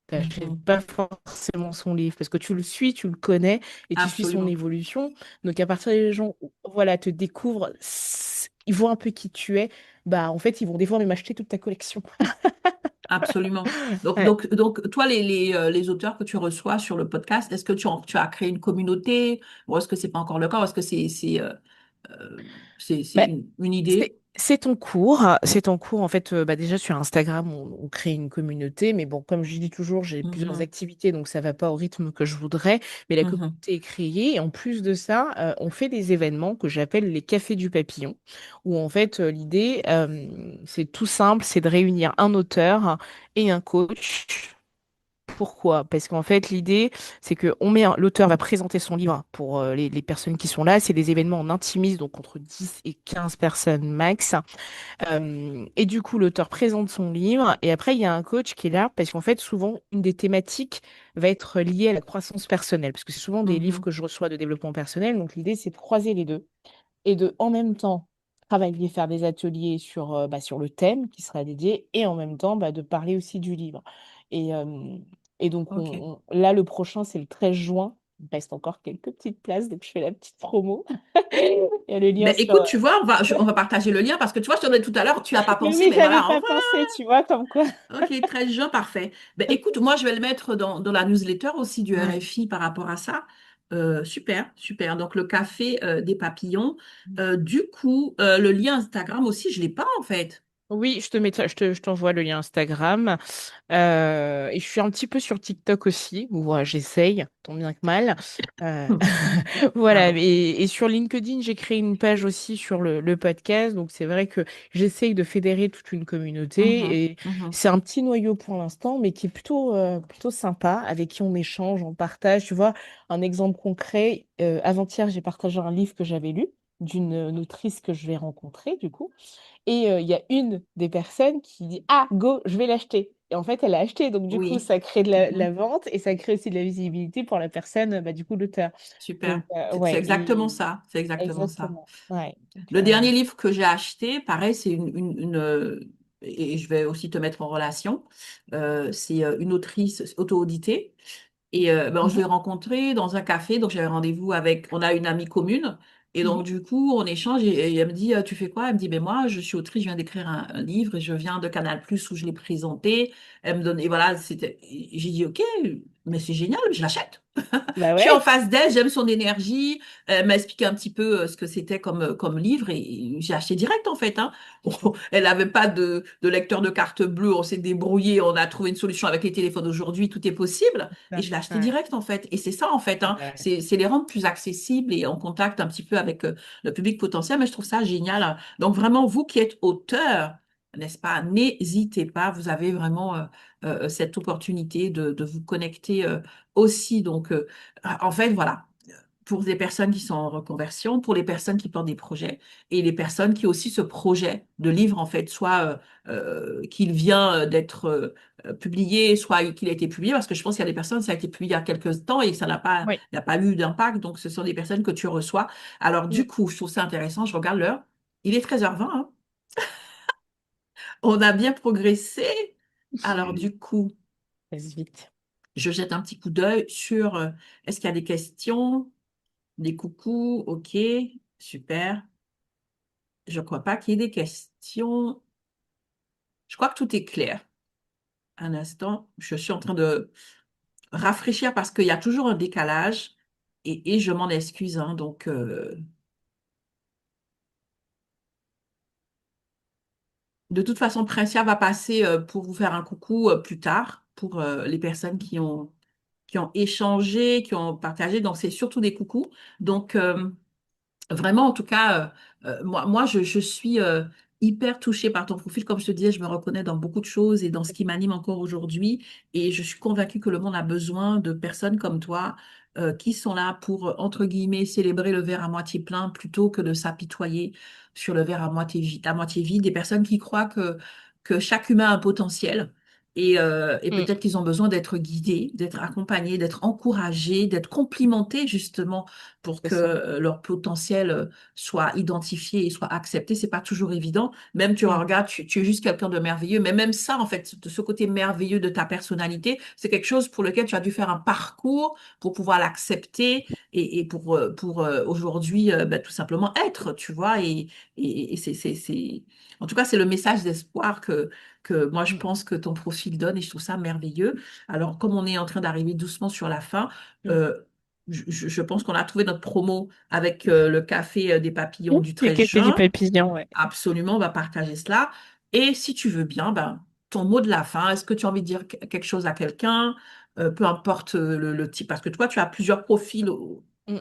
T'achètes Mhm. pas forcément son livre parce que tu le suis, tu le connais et tu suis son Absolument. évolution. Donc à partir des gens, voilà, te découvrent, ils voient un peu qui tu es. Bah en fait, ils vont des fois même acheter toute ta collection. Absolument. Ouais. Donc, toi, les auteurs que tu reçois sur le podcast, est-ce que tu as créé une communauté ou est-ce que c'est pas encore le cas ou est-ce que c'est Bah, une idée? c'est en cours, c'est en cours. En fait, bah, déjà sur Instagram, on crée une communauté, mais bon, comme je dis toujours, j'ai plusieurs Mhm. activités, donc ça va pas au rythme que je voudrais. Mais la Mhm. communauté est créée, et en plus de ça, on fait des événements que j'appelle les cafés du papillon, où en fait, l'idée, c'est tout simple, c'est de réunir un auteur et un coach Pourquoi? Parce qu'en fait, l'idée, c'est que l'auteur va présenter son livre pour les personnes qui sont là. C'est des événements en intimiste, donc entre 10 et 15 personnes max. Et du coup, l'auteur présente son livre et après, il y a un coach qui est là parce qu'en fait, souvent, une des thématiques va être liée à la croissance personnelle parce que c'est souvent des livres Mhm. que je reçois de développement personnel. Donc, l'idée, c'est de croiser les deux et de, en même temps, travailler, faire des ateliers sur le thème qui sera dédié et en même temps, de parler aussi du livre. Et, euh, et donc, Ok. là, le prochain, c'est le 13 juin. Il reste encore quelques petites places, donc je fais la petite promo. Il y a le lien Ben, sur... écoute, tu vois, on va partager le lien parce que tu vois, je te disais tout à l'heure, tu as pas Mais pensé, oui, mais j'avais voilà, pas pensé, tu vois, comme quoi. ok, 13 juin, parfait. Ben, écoute, moi, je vais le mettre dans la newsletter aussi du Ouais. RFI par rapport à ça. Super, super. Donc, le café des papillons. Du coup, le lien Instagram aussi, je l'ai pas en fait. Oui, je t'envoie le lien Instagram. Et je suis un petit peu sur TikTok aussi. Voilà, j'essaye, tant bien que mal. Euh, voilà. Pardon. Et sur LinkedIn, j'ai créé une page aussi sur le podcast. Donc, c'est vrai que j'essaye de fédérer toute une Mhm, communauté. Et mhm. c'est un petit noyau pour l'instant, mais qui est plutôt sympa, avec qui on échange, on partage. Tu vois, un exemple concret, avant-hier, j'ai partagé un livre que j'avais lu d'une autrice que je vais rencontrer, du coup. Et il y a une des personnes qui dit, ah, go, je vais l'acheter. Et en fait, elle a acheté. Donc, du coup, Oui. ça crée de la Mhm. vente et ça crée aussi de la visibilité pour la personne, du coup, l'auteur. Super. Donc, C'est ouais, exactement ça. C'est exactement ça. exactement. Ouais. Donc, Le dernier livre que j'ai acheté, pareil, c'est et je vais aussi te mettre en relation. C'est une autrice auto-auditée. Et ben, je mhm. l'ai rencontrée dans un café, donc j'avais rendez-vous avec, on a une amie commune. Et Mhm. donc, du coup, on échange et elle me dit, tu fais quoi? Elle me dit, ben moi, je suis autrice, je viens d'écrire un livre et je viens de Canal+ où je l'ai présenté. Elle me donne, et voilà, j'ai dit, ok, mais c'est génial, je l'achète. Bah Je suis en ouais. face d'elle, j'aime son énergie. Elle m'a expliqué un petit peu ce que c'était comme livre et j'ai acheté direct en fait, hein. Bon, elle n'avait pas de lecteur de carte bleue, on s'est débrouillé, on a trouvé une solution avec les téléphones aujourd'hui, tout est possible et Ça, je l'ai acheté ouais. direct en fait. Et c'est ça en fait, hein. Ouais. C'est les rendre plus accessibles et en contact un petit peu avec le public potentiel, mais je trouve ça génial, hein. Donc vraiment, vous qui êtes auteur, n'est-ce pas, n'hésitez pas, vous avez vraiment cette opportunité de vous connecter aussi. Donc, en fait, voilà, pour des personnes qui sont en reconversion, pour les personnes qui portent des projets et les personnes qui ont aussi ce projet de livre, en fait, soit qu'il vient d'être publié, soit qu'il a été publié, parce que je pense qu'il y a des personnes, ça a été publié il y a quelques temps et ça Oui. n'a pas eu d'impact, donc ce sont des personnes que tu reçois. Alors, Mm. du coup, je trouve ça intéressant, je regarde l'heure, il est 13h20, hein. On a bien progressé. Alors, du coup, Passe vite. je jette un petit coup d'œil sur est-ce qu'il y a des questions? Des coucous, ok, super. Je crois pas qu'il y ait des questions. Je crois que tout est clair. Un instant, je suis en train de rafraîchir parce qu'il y a toujours un décalage et je m'en excuse, hein. Donc, de toute façon, Princia va passer pour vous faire un coucou plus tard pour les personnes qui ont échangé, qui ont partagé. Donc, c'est surtout des coucous. Donc, vraiment, en tout cas, je suis hyper touchée par ton profil. Comme je te disais, je me reconnais dans beaucoup de choses et dans ce qui m'anime encore aujourd'hui. Et je suis convaincue que le monde a besoin de personnes comme toi qui sont là pour, entre guillemets, célébrer le verre à moitié plein plutôt que de s'apitoyer sur le verre à moitié vide. Des personnes qui croient que chaque humain a un potentiel. Et Mm. peut-être qu'ils ont besoin d'être guidés, d'être accompagnés, d'être encouragés, d'être complimentés justement pour C'est que ça. leur potentiel soit identifié et soit accepté. C'est pas toujours évident. Même tu Mm. regardes, tu es juste quelqu'un de merveilleux, mais même ça, en fait, ce côté merveilleux de ta personnalité, c'est quelque chose pour lequel tu as dû faire un parcours pour pouvoir l'accepter et pour aujourd'hui, tout simplement être, tu vois. Et en tout cas, c'est le message d'espoir que moi, je Mm. pense que ton profil donne et je trouve ça merveilleux. Alors, comme on est en train d'arriver doucement sur la fin, Mm. euh, je pense qu'on a trouvé notre promo avec le café des papillons du Le 13 café du juin. papillon, ouais. Absolument, on va partager cela. Et si tu veux bien, ben, ton mot de la fin, est-ce que tu as envie de dire quelque chose à quelqu'un, peu importe le type, parce que toi, tu as plusieurs profils, Mm.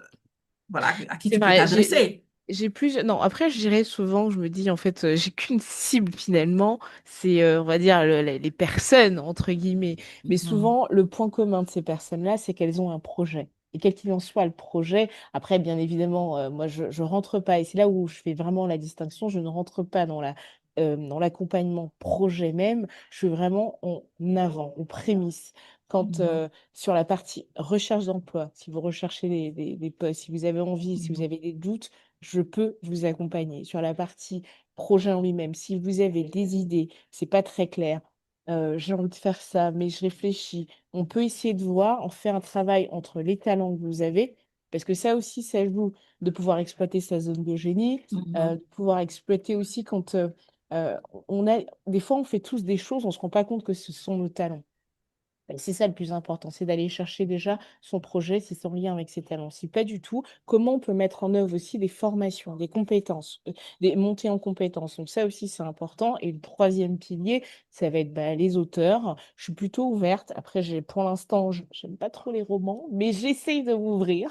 voilà, à qui C'est tu peux vrai, t'adresser. J'ai plus. Non, après, je dirais souvent, je me dis, en fait, j'ai qu'une cible finalement, c'est, on va dire, les personnes, entre guillemets. Mais Mhm. souvent, le point commun de ces personnes-là, c'est qu'elles ont un projet. Et quel qu'il en soit le projet, après, bien évidemment, moi, je rentre pas, et c'est là où je fais vraiment la distinction, je ne rentre pas dans l'accompagnement projet même, je suis vraiment en avant, aux prémices. Quand Mhm. sur la partie recherche d'emploi, si vous recherchez des postes, si vous avez envie, si vous Mhm. avez des doutes, je peux vous accompagner. Sur la partie projet en lui-même, si vous avez des idées, c'est pas très clair, j'ai envie de faire ça, mais je réfléchis. On peut essayer de voir, en faire un travail entre les talents que vous avez, parce que ça aussi, ça joue de pouvoir exploiter sa zone de génie, Mhm. de pouvoir exploiter aussi quand euh, on a, des fois, on fait tous des choses, on se rend pas compte que ce sont nos talents. Et c'est ça le plus important, c'est d'aller chercher déjà son projet, si c'est en lien avec ses talents. Si pas du tout, comment on peut mettre en œuvre aussi des formations, des compétences, des montées en compétences. Donc ça aussi, c'est important. Et le troisième pilier, ça va être bah, les auteurs. Je suis plutôt ouverte. Après, pour l'instant, j'aime pas trop les romans, mais j'essaye de m'ouvrir.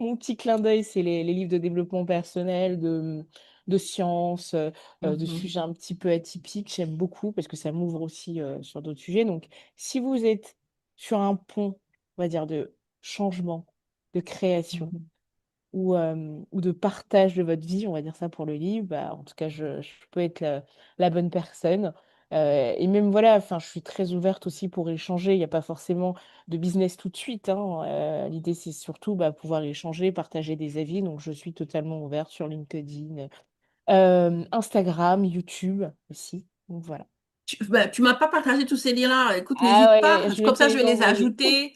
Mon petit clin d'œil, c'est les livres de développement personnel, de sciences, de Mhm. sujets un petit peu atypiques. J'aime beaucoup parce que ça m'ouvre aussi sur d'autres sujets. Donc, si vous êtes sur un pont, on va dire, de changement, de création Mhm. ou de partage de votre vie, on va dire ça pour le livre, bah, en tout cas, je peux être la bonne personne. Et même voilà, enfin, je suis très ouverte aussi pour échanger. Il n'y a pas forcément de business tout de suite, hein. L'idée, c'est surtout bah, pouvoir échanger, partager des avis. Donc, je suis totalement ouverte sur LinkedIn, Instagram, YouTube aussi. Donc, voilà. Tu m'as pas partagé tous ces liens-là. Écoute, Ah n'hésite pas. ouais, je vais Comme te ça, je les vais les envoyer. ajouter.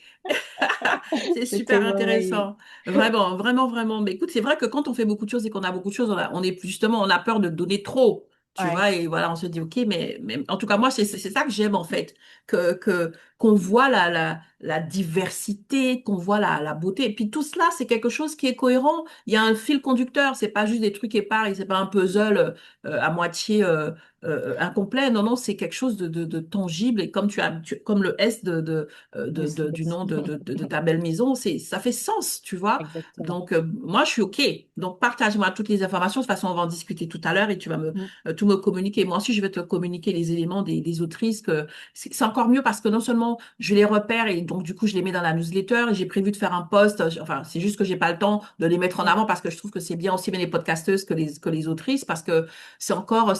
C'est Je vais te super les envoyer. intéressant. Vraiment, vraiment, vraiment. Mais écoute, c'est vrai que quand on fait beaucoup de choses et qu'on a beaucoup de choses, on est justement, on a peur de donner trop. Tu Ouais. vois, et voilà, on se dit, OK, mais en tout cas, moi, c'est ça que j'aime, en fait, qu'on voit la diversité, qu'on voit la beauté. Et puis tout cela, c'est quelque chose qui est cohérent. Il y a un fil conducteur. C'est pas juste des trucs épars, c'est pas un puzzle à moitié incomplet. Non, non, c'est quelque chose de tangible. Et comme comme le S du Business. nom de ta belle maison, ça fait sens, tu vois. Exactement. Donc, moi, je suis OK. Donc, partage-moi toutes les informations. De toute façon, on va en discuter tout à l'heure et tu vas Mm. tout me communiquer. Moi aussi, je vais te communiquer les éléments des autrices. C'est encore mieux parce que non seulement je les repère et donc, du coup, je les mets dans la newsletter et j'ai prévu de faire un post. Enfin, c'est juste que j'ai pas le temps de les mettre en Mm. avant parce que je trouve que c'est bien aussi bien les podcasteuses que les autrices parce que c'est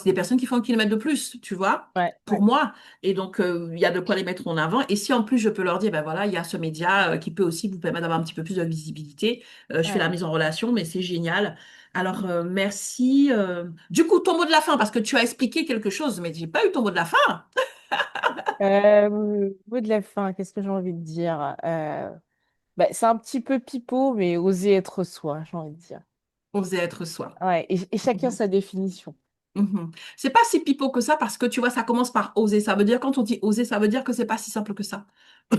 des personnes qui font un kilomètre de plus, tu vois, Ouais, pour ouais, moi. Et donc, il y a de quoi les mettre en avant. Et si en plus, je peux leur dire, ben voilà, il y a ce média qui peut aussi vous permettre d'avoir un petit peu plus de visibilité. Je fais ouais. la mise en relation, mais c'est génial. Alors, merci. Du coup, ton mot de la fin, parce que tu as expliqué quelque chose, mais j'ai pas eu ton mot de la fin. Mot de la fin, qu'est-ce que j'ai envie de dire? Bah, c'est un petit peu pipeau, mais oser être soi, j'ai envie de dire. Oser être soi. Ouais, et chacun Mhm. sa définition. Mhm. C'est pas si pipeau que ça, parce que tu vois, ça commence par oser. Ça veut dire, quand on dit oser, ça veut dire que c'est pas si simple que ça.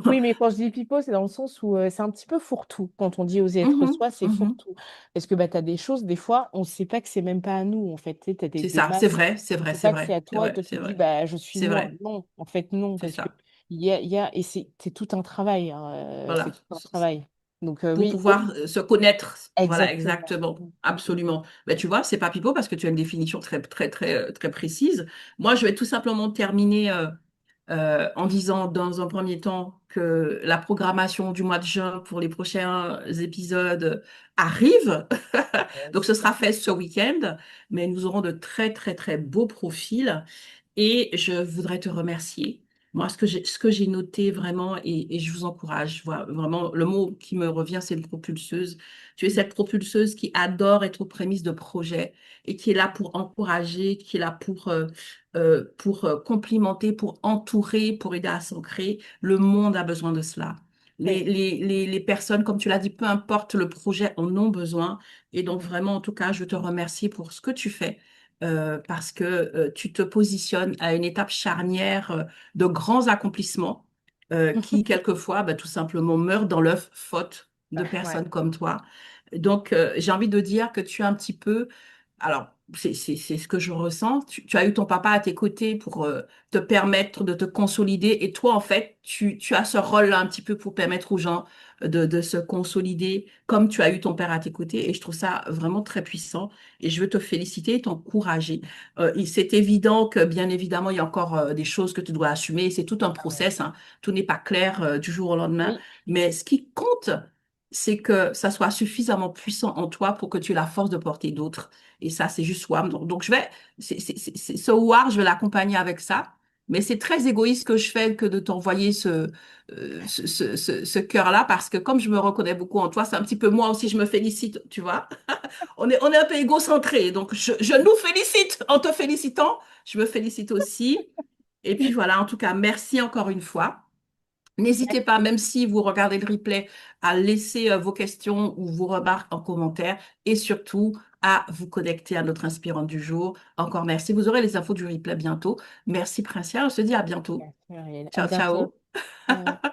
Oui, mais quand je dis pipeau, c'est dans le sens où c'est un petit peu fourre-tout. Quand on dit oser être Mhm. soi, c'est Mhm. fourre-tout. Parce que bah, tu as des choses, des fois, on ne sait pas que c'est même pas à nous, en fait. Tu as C'est des ça, c'est masques, vrai, c'est on ne vrai, sait c'est pas que c'est vrai, à c'est toi, et vrai, toi, tu c'est te dis, vrai, bah, je suis c'est moi. vrai, Non, en fait, non, c'est parce que ça. et c'est tout un travail, hein, c'est Voilà. tout un travail. Donc, Pour oui, pouvoir se connaître. Voilà, exactement. exactement. Mm, mm, mm. Absolument. Ben, tu vois, c'est pas pipeau parce que tu as une définition très, très, très, très précise. Moi, je vais tout simplement terminer en disant dans un premier temps que la programmation du mois de juin pour les prochains épisodes arrive. Donc, ce Yes. sera fait ce week-end, mais nous aurons de très, très, très beaux profils. Et je voudrais te remercier. Moi, ce que j'ai noté vraiment, et je vous encourage, vraiment, le mot qui me revient, c'est une propulseuse. Tu es Mm, cette propulseuse qui adore être aux prémices de projets et qui est là pour encourager, qui est là pour complimenter, pour entourer, pour aider à s'ancrer. Le monde a besoin de cela. oui. Les personnes, comme tu l'as dit, peu importe le projet, en ont besoin. Et donc, Mm. vraiment, en tout cas, je te remercie pour ce que tu fais parce que tu te positionnes à une étape charnière de grands accomplissements qui, quelquefois, bah, tout simplement meurent dans l'œuf faute de Ouais. personnes comme toi. Donc, j'ai envie de dire que tu as un petit peu, alors, c'est ce que je ressens, tu as eu ton papa à tes côtés pour te permettre de te consolider et toi, en fait, tu as ce rôle-là un petit peu pour permettre aux gens de se consolider comme tu as eu ton père à tes côtés. Et je trouve ça vraiment très puissant. Et je veux te féliciter et t'encourager. C'est évident que, bien évidemment, il y a encore des choses que tu dois assumer. C'est tout un Ah ouais. process, hein. Tout n'est pas clair du jour au lendemain. Oui, Mais ce qui compte, c'est que ça soit suffisamment puissant en toi pour que tu aies la force de porter d'autres. Et ça, c'est juste WAM. Donc, ce WAR, je vais l'accompagner avec ça. Mais c'est très égoïste que je fais que de t'envoyer ce cœur-là parce que comme je me reconnais beaucoup en toi, c'est un petit peu moi aussi, je me félicite, tu vois. On est un peu égocentré. Donc, je nous félicite. En te félicitant, je me félicite aussi. Et puis voilà, en tout cas, merci encore une fois. N'hésitez pas, même si vous regardez le replay, à laisser vos questions ou vos remarques en commentaire et surtout à vous connecter à notre inspirante du jour. Encore merci. Vous aurez les infos du replay bientôt. Merci, Princia. On se dit à bientôt. merci Muriel. À Ciao, bientôt. ciao. Ciao.